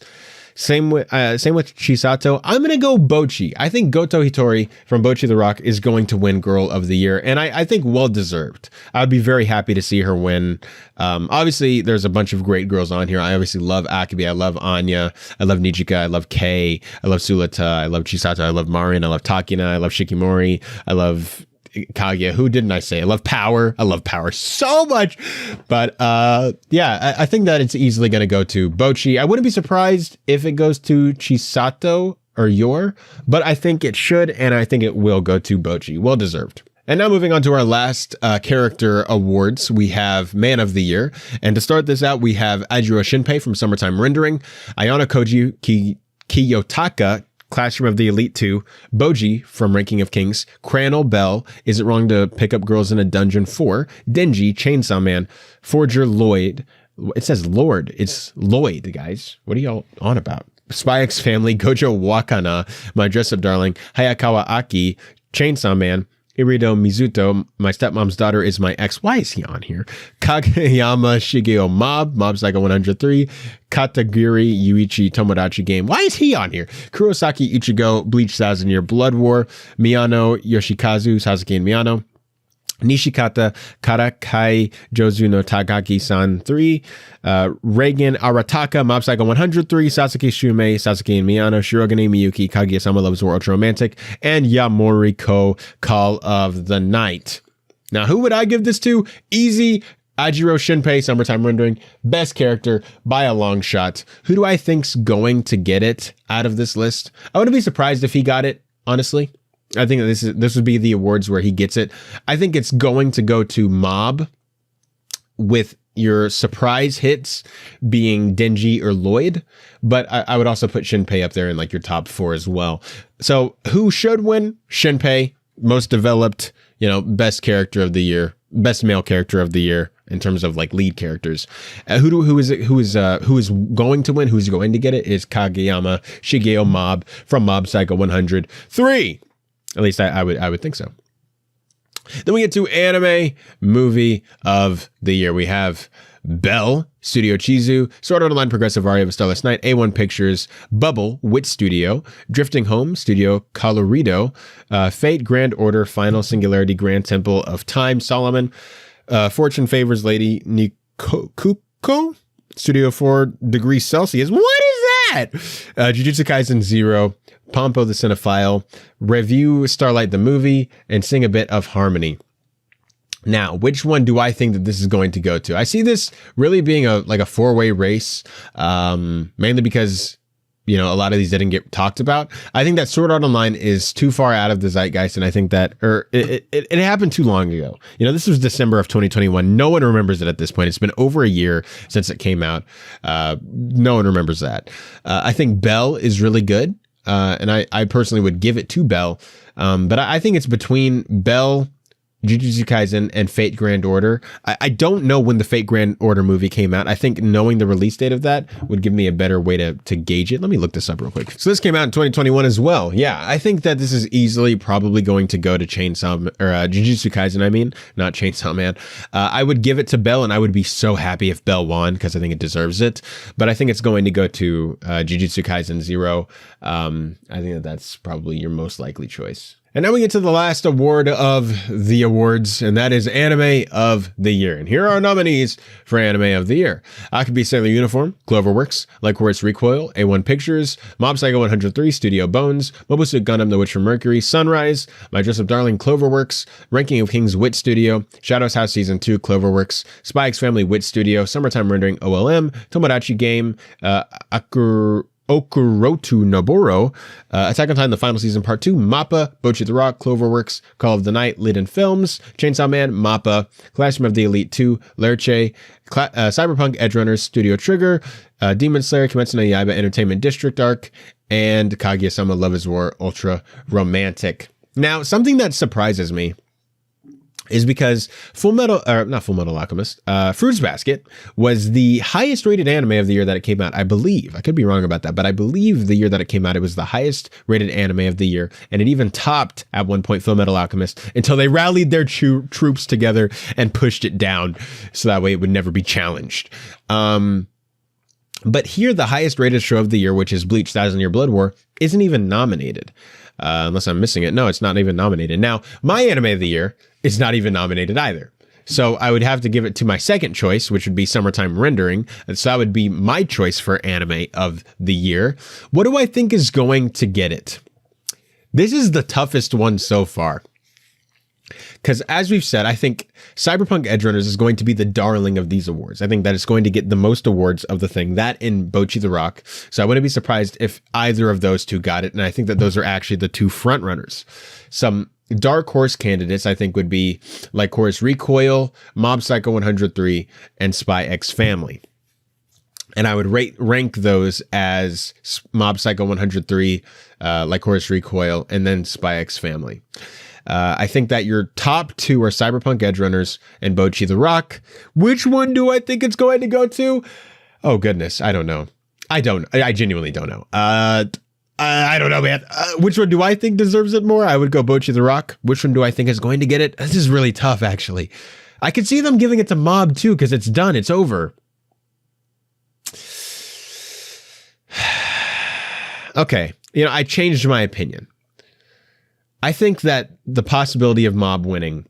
A: Same with Chisato. I'm going to go Bochi. I think Goto Hitori from Bochi the Rock is going to win Girl of the Year, and I think well-deserved. I would be very happy to see her win. Obviously, there's a bunch of great girls on here. I obviously love Akabe. I love Anya. I love Nijika. I love Kei. I love Sulita. I love Chisato. I love Marin. I love Takina. I love Shikimori. I love Kaguya. Who didn't I say? I love Power. I love Power so much. But I think that it's easily going to go to Bochi. I wouldn't be surprised if it goes to Chisato or but I think it should, and I think it will go to Bochi. Well deserved. And now moving on to our last character awards, we have Man of the Year. And to start this out, we have Ajiro Shinpei from Summertime Rendering, Ayano Koji Kiyotaka, Classroom of the Elite 2, Boji from Ranking of Kings, Crannel Bell, Is It Wrong to Pick Up Girls in a Dungeon 4, Denji, Chainsaw Man, Forger Lloyd. It says Lord. It's Lloyd, guys. What are y'all on about? Spy X Family, Gojo Wakana, My Dress Up Darling, Hayakawa Aki, Chainsaw Man, Irido Mizuto, My Stepmom's Daughter is My Ex. Why is he on here? Kageyama Shigeo Mob Psycho 103, Katagiri Yuichi Tomodachi Game. Why is he on here? Kurosaki Ichigo, Bleach 1000 Year Blood War, Miyano Yoshikazu, Sasuke and Miyano, Nishikata Karakai Jozu no Takagi-san 3, Reigen Arataka, Mob Psycho 103, Sasuke Shumei, Sasuke and Miyano, Shirogane Miyuki, Kaguya-sama Loves War Ultra Romantic, and Yamoriko Call of the Night. Now, who would I give this to? Easy. Ajiro Shinpei, Summertime Rendering, best character by a long shot. Who do I think's going to get it out of this list? I wouldn't be surprised if he got it, honestly. I think that this would be the awards where he gets it. I think it's going to go to Mob, with your surprise hits being Denji or Lloyd, but I would also put Shinpei up there in like your top 4 as well. So who should win? Shinpei, most developed, best character of the year, best male character of the year in terms of like lead characters. Who is going to win? Who's going to get it is Kageyama Shigeo Mob from Mob Psycho 103. At least I would think so. Then we get to anime movie of the year. We have Bell, Studio Chizu, Sword Art Online Progressive Aria of a Starless Night, A1 Pictures, Bubble, Wit Studio, Drifting Home, Studio Colorido, Fate, Grand Order, Final Singularity, Grand Temple of Time, Solomon, Fortune Favors Lady Nikuko, Studio 4 Degrees Celsius. What is that? Jujutsu Kaisen 0, Pompo the Cinephile, review Starlight the Movie, and sing a bit of Harmony. Now, which one do I think that this is going to go to? I see this really being a 4-way race, mainly because, a lot of these didn't get talked about. I think that Sword Art Online is too far out of the zeitgeist, and I think that, it happened too long ago. This was December of 2021. No one remembers it at this point. It's been over a year since it came out. No one remembers that. I think Bell is really good. And I personally would give it to Bell. But I think it's between Bell, Jujutsu Kaisen, and Fate Grand Order. I don't know when the Fate Grand Order movie came out. I think knowing the release date of that would give me a better way to gauge it. Let me look this up real quick. So this came out in 2021 as well. Yeah, I think that this is easily probably going to go to Jujutsu Kaisen, not Chainsaw Man. I would give it to Bell, and I would be so happy if Bell won because I think it deserves it. But I think it's going to go to Jujutsu Kaisen 0. I think that's probably your most likely choice. And now we get to the last award of the awards, and that is Anime of the Year. And here are our nominees for Anime of the Year. Akabe Sailor Uniform, Cloverworks, Like Horse Recoil, A1 Pictures, Mob Psycho 103, Studio Bones, Mobile Suit Gundam, The Witch from Mercury, Sunrise, My Dress Up Darling, Cloverworks, Ranking of Kings, Wit Studio, Shadows House Season 2, Cloverworks, Spy X Family, Wit Studio, Summertime Rendering, OLM, Tomodachi Game, Okurotu Noboro, Attack on Titan, the final season, part 2, Mappa, Bocchi the Rock, Cloverworks, Call of the Night, Liden Films, Chainsaw Man, Mappa, Classroom of the Elite 2, Lerche, Cyberpunk, Edgerunners, Studio Trigger, Demon Slayer, Kimetsu no Yaiba, Entertainment District Arc, and Kaguya-sama Love is War Ultra Romantic. Now, something that surprises me is because not Full Metal Alchemist, Fruits Basket was the highest rated anime of the year that it came out. I believe, I could be wrong about that, but I believe the year that it came out, it was the highest rated anime of the year. And it even topped at one point Full Metal Alchemist until they rallied their troops together and pushed it down so that way it would never be challenged. But here, the highest rated show of the year, which is Bleach 1000 Year Blood War, isn't even nominated. Unless I'm missing it. No, it's not even nominated. Now, my anime of the year is not even nominated either. So I would have to give it to my second choice, which would be Summertime Rendering. And so that would be my choice for anime of the year. What do I think is going to get it? This is the toughest one so far. Because as we've said, I think Cyberpunk Edgerunners is going to be the darling of these awards. I think that it's going to get the most awards of the thing, that in Bocchi the Rock. So I wouldn't be surprised if either of those two got it. And I think that those are actually the two front runners. Some dark horse candidates, I think, would be Like Horse Recoil, Mob Psycho 103, and Spy X Family. And I would rank those as Mob Psycho 103, Like Horse Recoil, and then Spy X Family. I think that your top two are Cyberpunk Edgerunners and Bocchi the Rock. Which one do I think it's going to go to? Oh, goodness. I don't know. I genuinely don't know. I don't know, man. Which one do I think deserves it more? I would go Bocchi the Rock. Which one do I think is going to get it? This is really tough, actually. I could see them giving it to Mob, too, because it's done. It's over. Okay. I changed my opinion. I think that the possibility of Mob winning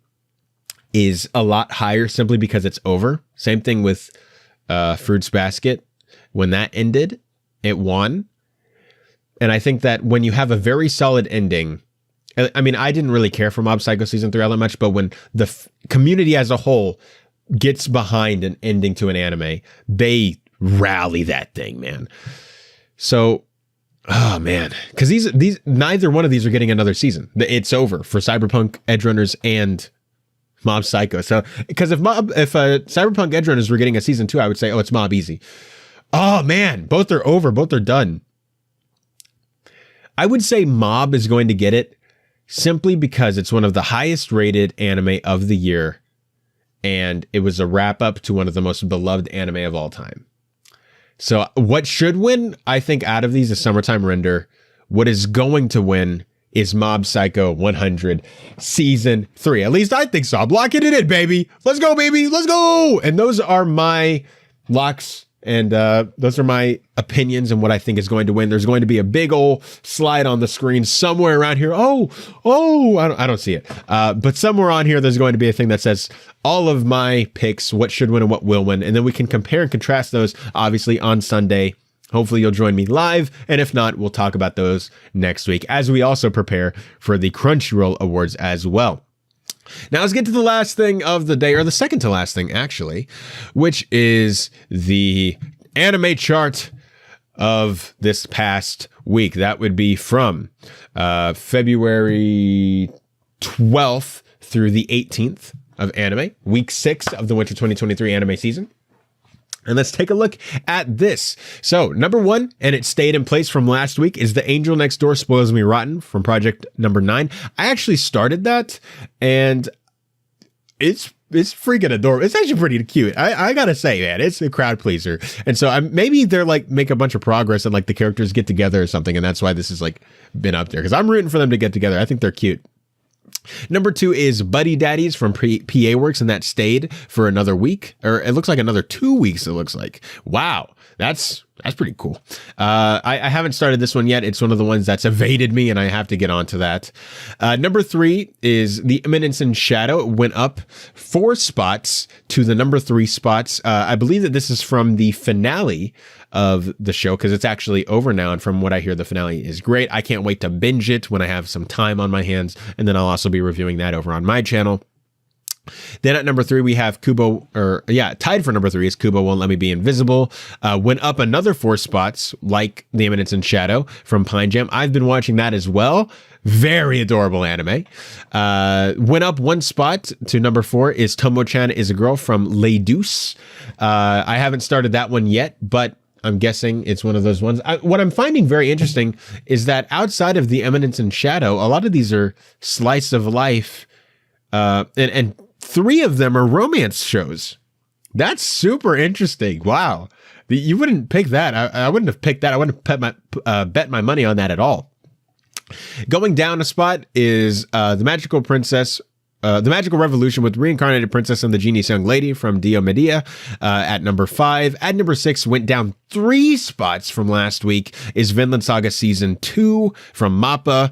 A: is a lot higher simply because it's over. Same thing with Fruits Basket. When that ended, it won. And I think that when you have a very solid ending, I mean, I didn't really care for Mob Psycho Season 3 all that much, but when the community as a whole gets behind an ending to an anime, they rally that thing, man. So, oh man, because these neither one of these are getting another season. It's over for Cyberpunk Edgerunners and Mob Psycho. So, because if Cyberpunk Edgerunners were getting a season 2, I would say, oh, it's Mob easy. Oh man, both are over, both are done. I would say Mob is going to get it simply because it's one of the highest rated anime of the year, and it was a wrap up to one of the most beloved anime of all time. So what should win, I think, out of these is Summertime Render. What is going to win is Mob Psycho 100 Season 3. At least I think so. I'm locking it in, baby. Let's go, baby. Let's go. And those are my locks. And those are my opinions and what I think is going to win. There's going to be a big old slide on the screen somewhere around here. I don't see it. But somewhere on here, there's going to be a thing that says all of my picks, what should win and what will win. And then we can compare and contrast those, obviously, on Sunday. Hopefully you'll join me live. And if not, we'll talk about those next week as we also prepare for the Crunchyroll Awards as well. Now let's get to the last thing of the day, or the second to last thing, actually, which is the anime chart of this past week. That would be from February 12th through the 18th of anime, week 6 of the winter 2023 anime season. And let's take a look at this. So, number 1, and it stayed in place from last week, is The Angel Next Door Spoils Me Rotten from Project Number 9. I actually started that, and it's freaking adorable. It's actually pretty cute. I gotta say, man, it's a crowd pleaser. And so maybe they're like make a bunch of progress and like the characters get together or something, and that's why this has like been up there, because I'm rooting for them to get together. I think they're cute. Number 2 is Buddy Daddies from PA Works, and that stayed for another week, or it looks like another 2 weeks. It looks like, wow, that's pretty cool. I haven't started this one yet. It's one of the ones that's evaded me, and I have to get onto that. Number 3 is The Eminence in Shadow. It went up 4 spots to the number 3 spots. I believe that this is from the finale of the show, because it's actually over now, and from what I hear, the finale is great. I can't wait to binge it when I have some time on my hands, and then I'll also be reviewing that over on my channel. Then at number 3, we have tied for number 3 is Kubo Won't Let Me Be Invisible. Went up another 4 spots, like The Eminence in Shadow from Pine Jam. I've been watching that as well. Very adorable anime. Went up 1 spot to number 4 is Tomo-chan is a Girl from Les Deuces. I haven't started that one yet, but I'm guessing it's one of those ones. What I'm finding very interesting is that outside of The Eminence in Shadow, a lot of these are slice of life, and 3 of them are romance shows. That's super interesting. Wow. You wouldn't pick that. I wouldn't have picked that. I wouldn't have bet my money on that at all. Going down a spot is The Magical Revolution with Reincarnated Princess and the Genius Young Lady from Dio Medea at number 5. At number 6, went down 3 spots from last week, is Vinland Saga Season 2 from Mappa.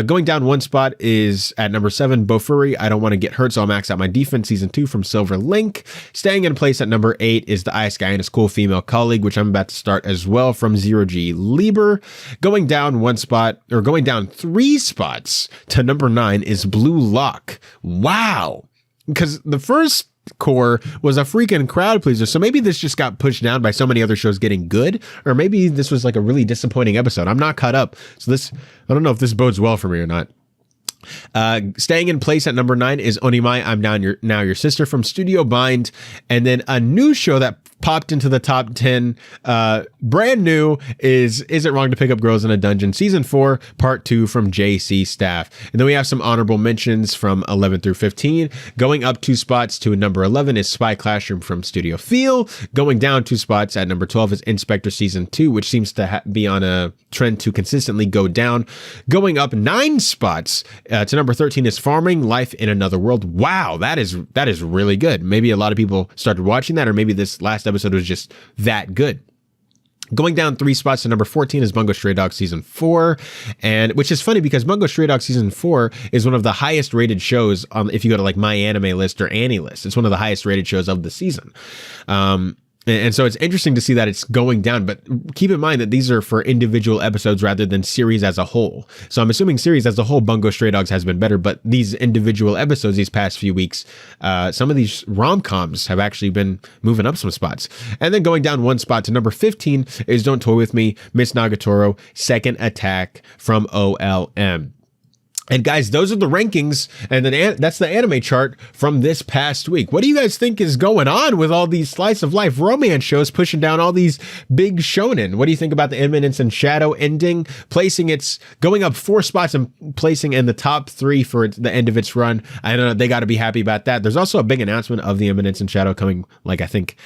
A: Going down 1 spot is at number 7, Bofuri, I Don't Want to Get Hurt, So I'll Max Out My Defense Season 2 from Silver Link. Staying in place at number 8 is The Ice Guy and His Cool Female Colleague, which I'm about to start as well, from Zero G Lieber. Going down 3 spots to number 9 is Blue Lock. Wow. Because the first core was a freaking crowd pleaser. So maybe this just got pushed down by so many other shows getting good, or maybe this was like a really disappointing episode. I'm not caught up. So I don't know if this bodes well for me or not. Staying in place at number 9 is Onimai, I'm Now Your Sister from Studio Bind. And then a new show that popped into the top 10, brand new, is It Wrong to Pick Up Girls in a Dungeon, Season 4, Part 2 from JC Staff. And then we have some honorable mentions from 11 through 15. Going up 2 spots to number 11 is Spy Classroom from Studio Feel. Going down 2 spots at number 12 is Inspector Season 2, which seems to be on a trend to consistently go down. Going up 9 spots to number 13 is Farming Life in Another World. Wow, that is really good. Maybe a lot of people started watching that, or maybe this last episode was just that good. Going down 3 spots to number 14 is Bungo Stray Dogs Season 4, and which is funny because Bungo Stray Dogs Season 4 is one of the highest rated shows if you go to like My Anime List or Annie List. It's one of the highest rated shows of the season. And so it's interesting to see that it's going down, but keep in mind that these are for individual episodes rather than series as a whole. So I'm assuming series as a whole, Bungo Stray Dogs has been better, but these individual episodes these past few weeks, some of these rom-coms have actually been moving up some spots. And then going down 1 spot to number 15 is Don't Toy With Me, Miss Nagatoro, Second Attack from OLM. And guys, those are the rankings, and then that's the anime chart from this past week. What do you guys think is going on with all these slice of life romance shows pushing down all these big shonen? What do you think about the Eminence and Shadow ending, going up 4 spots and placing in the top 3 for the end of its run? I don't know, they got to be happy about that. There's also a big announcement of the Eminence and Shadow coming, I think,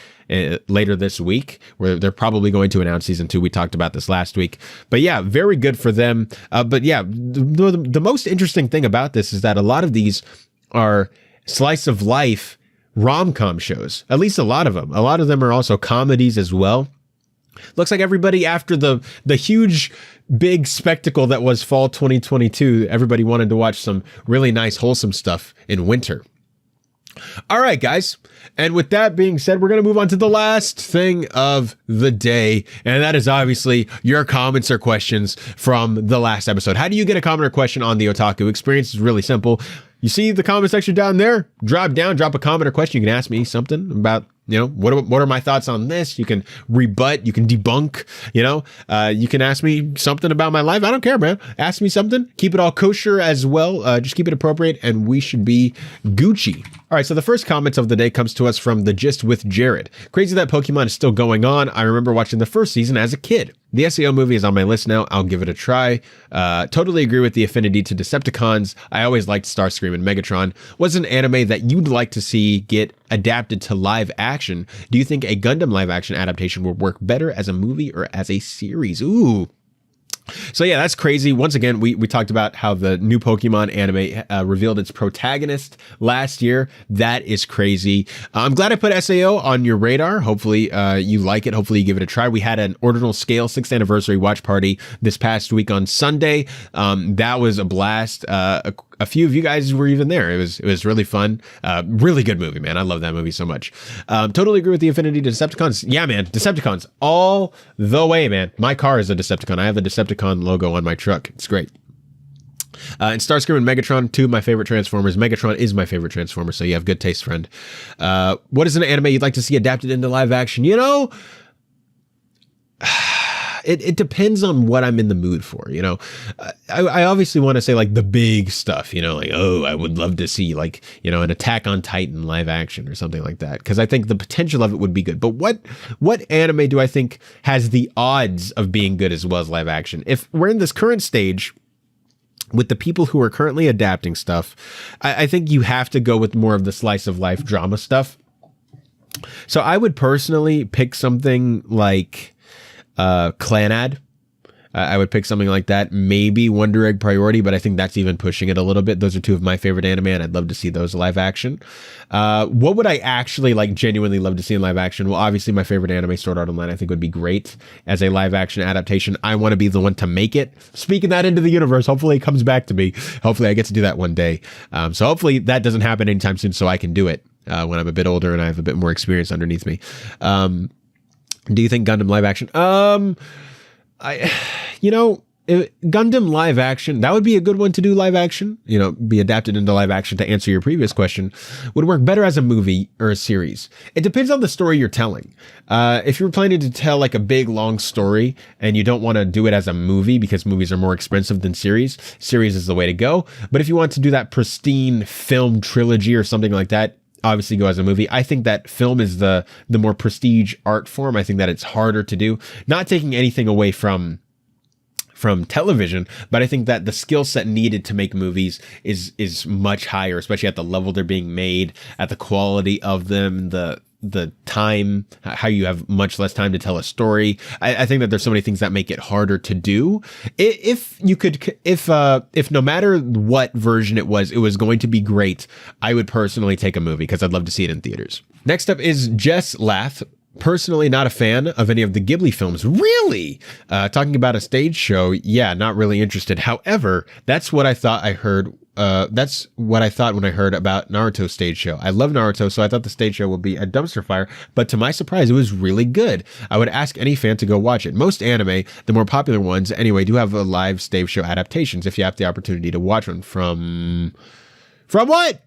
A: later this week, where they're probably going to announce season 2. We talked about this last week, but yeah, very good for them. But yeah, the most interesting thing about this is that a lot of these are slice of life rom-com shows, at least a lot of them. A lot of them are also comedies as well. Looks like everybody, after the huge big spectacle that was fall 2022, everybody wanted to watch some really nice wholesome stuff in winter. All right, guys. And with that being said, we're going to move on to the last thing of the day. And that is obviously your comments or questions from the last episode. How do you get a comment or question on the Otaku Experience? It's really simple. You see the comment section down there? Drop a comment or question. You can ask me something about, what are my thoughts on this? You can rebut, you can debunk, you can ask me something about my life. I don't care, man. Ask me something. Keep it all kosher as well. Just keep it appropriate and we should be Gucci. All right, so the first comment of the day comes to us from The Gist with Jared. Crazy that Pokemon is still going on. I remember watching the first season as a kid. The SAO movie is on my list now. I'll give it a try. Totally agree with the affinity to Decepticons. I always liked Starscream and Megatron. What's an anime that you'd like to see get adapted to live action? Do you think a Gundam live action adaptation would work better as a movie or as a series? Ooh. So yeah, that's crazy. Once again, we talked about how the new Pokemon anime revealed its protagonist last year. That is crazy. I'm glad I put SAO on your radar. Hopefully you like it. Hopefully you give it a try. We had an Ordinal Scale 6th anniversary watch party this past week on Sunday. That was a blast. A few of you guys were even there. It was really fun. Really good movie, man. I love that movie so much. Totally agree with the affinity to Decepticons. Yeah, man. Decepticons all the way, man. My car is a Decepticon. I have the Decepticon logo on my truck. It's great. And Starscream and Megatron, 2 of my favorite Transformers. Megatron is my favorite Transformer, so you have good taste, friend. What is an anime you'd like to see adapted into live action? It depends on what I'm in the mood for, I obviously want to say like the big stuff, I would love to see an Attack on Titan live action or something like that, because I think the potential of it would be good. But what anime do I think has the odds of being good as well as live action? If we're in this current stage with the people who are currently adapting stuff, I think you have to go with more of the slice of life drama stuff. So I would personally pick something like Clanad. I would pick something like that. Maybe Wonder Egg Priority, but I think that's even pushing it a little bit. Those are 2 of my favorite anime, and I'd love to see those live action. What would I actually genuinely love to see in live action? Well, obviously my favorite anime, Sword Art Online, I think would be great as a live action adaptation. I want to be the one to make it. Speaking that into the universe, hopefully it comes back to me. Hopefully I get to do that one day. So hopefully that doesn't happen anytime soon, so I can do it when I'm a bit older and I have a bit more experience underneath me. Do you think Gundam live action? Gundam live action, that would be a good one to do live action, be adapted into live action to answer your previous question, would work better as a movie or a series. It depends on the story you're telling. If you're planning to tell like a big long story and you don't want to do it as a movie because movies are more expensive than series is the way to go. But if you want to do that pristine film trilogy or something like that, obviously go as a movie. I think that film is the more prestige art form. I think that it's harder to do, not taking anything away from television, but I think that the skill set needed to make movies is much higher, especially at the level they're being made, at the quality of them, the time, how you have much less time to tell a story. I think that there's so many things that make it harder to do. If no matter what version it was going to be great, I would personally take a movie because I'd love to see it in theaters. Next up is Jess Lath. Personally, not a fan of any of the Ghibli films. Really? Talking about a stage show, yeah, not really interested. However, that's what I thought I heard. That's what I thought when I heard about Naruto's stage show. I love Naruto, so I thought the stage show would be a dumpster fire. But to my surprise, it was really good. I would ask any fan to go watch it. Most anime, the more popular ones anyway, do have a live stage show adaptations if you have the opportunity to watch one. From what?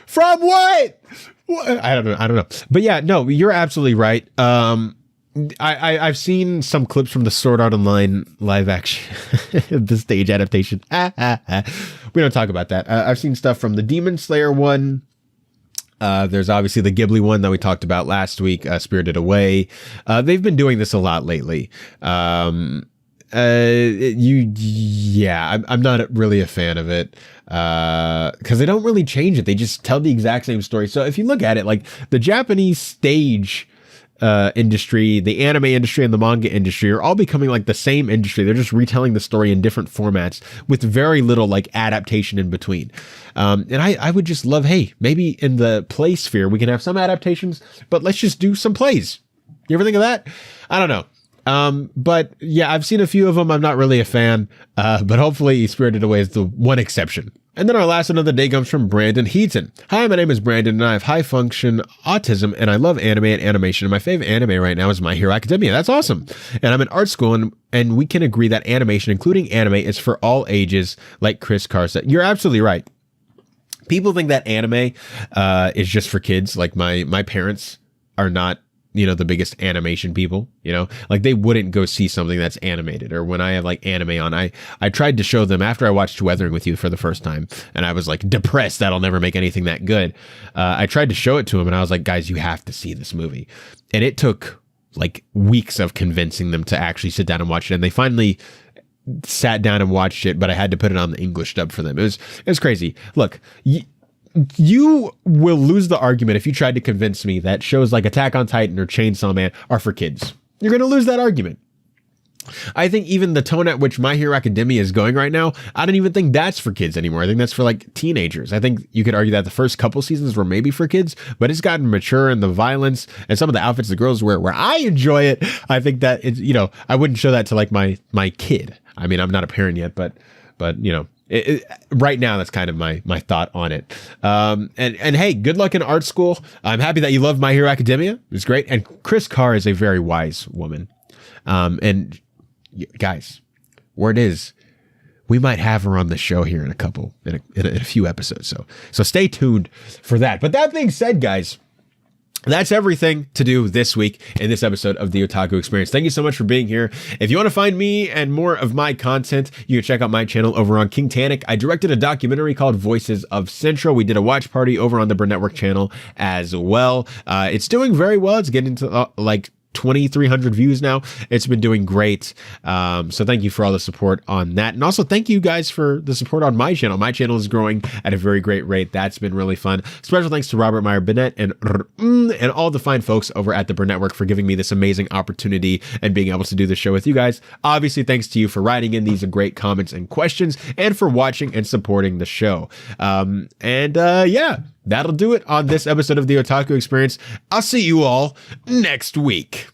A: From what? I don't know. But yeah, no, you're absolutely right. I've seen some clips from the Sword Art Online live action, the stage adaptation. We don't talk about that. I've seen stuff from the Demon Slayer one. There's obviously the Ghibli one that we talked about last week, Spirited Away. They've been doing this a lot lately. I'm not really a fan of it because they don't really change it. They just tell the exact same story. So if you look at it, like the Japanese stage industry, the anime industry, and the manga industry are all becoming like the same industry. They're just retelling the story in different formats with very little like adaptation in between. And I would just love, hey, maybe in the play sphere we can have some adaptations, but let's just do some plays. You ever think of that? I don't know. But yeah, I've seen a few of them. I'm not really a fan, but hopefully Spirited Away is the one exception. And then our last one of the day comes from Brandon Heaton. Hi, my name is Brandon and I have high function autism and I love anime and animation. And my favorite anime right now is My Hero Academia. That's awesome. And I'm in art school and we can agree that animation, including anime, is for all ages, like Chris Carr said. You're absolutely right. People think that anime, is just for kids. Like my parents are not, the biggest animation people, like they wouldn't go see something that's animated. Or when I have like anime on, I tried to show them after I watched Weathering with You for the first time and I was like depressed that I'll never make anything that good. I tried to show it to them and I was like, guys, you have to see this movie. And it took like weeks of convincing them to actually sit down and watch it. And they finally sat down and watched it, but I had to put it on the English dub for them. It was crazy. Look, you will lose the argument if you tried to convince me that shows like Attack on Titan or Chainsaw Man are for kids. You're going to lose that argument. I think even the tone at which My Hero Academia is going right now, I don't even think that's for kids anymore. I think that's for like teenagers. I think you could argue that the first couple seasons were maybe for kids, but it's gotten mature and the violence and some of the outfits the girls wear where I enjoy it. I think that it's, I wouldn't show that to like my kid. I mean, I'm not a parent yet, but right now, that's kind of my thought on it. And hey, good luck in art school. I'm happy that you love My Hero Academia. It's great. And Chris Carr is a very wise woman. And guys, word is we might have her on the show here in a few episodes. So stay tuned for that. But that being said, guys, that's everything to do this week in this episode of the Otaku Experience. Thank you so much for being here. If you want to find me and more of my content, you can check out my channel over on King Tannic. I directed a documentary called Voices of Central. We did a watch party over on the Burn Network channel as well. It's doing very well. It's getting to like 2,300 views now. It's been doing great. So thank you for all the support on that. And also thank you guys for the support on my channel. My channel is growing at a very great rate. That's been really fun. Special thanks to Robert Meyer Burnett and all the fine folks over at the Burn Network for giving me this amazing opportunity and being able to do the show with you guys. Obviously, thanks to you for writing in these great comments and questions and for watching and supporting the show. Yeah, that'll do it on this episode of the Otaku Experience. I'll see you all next week.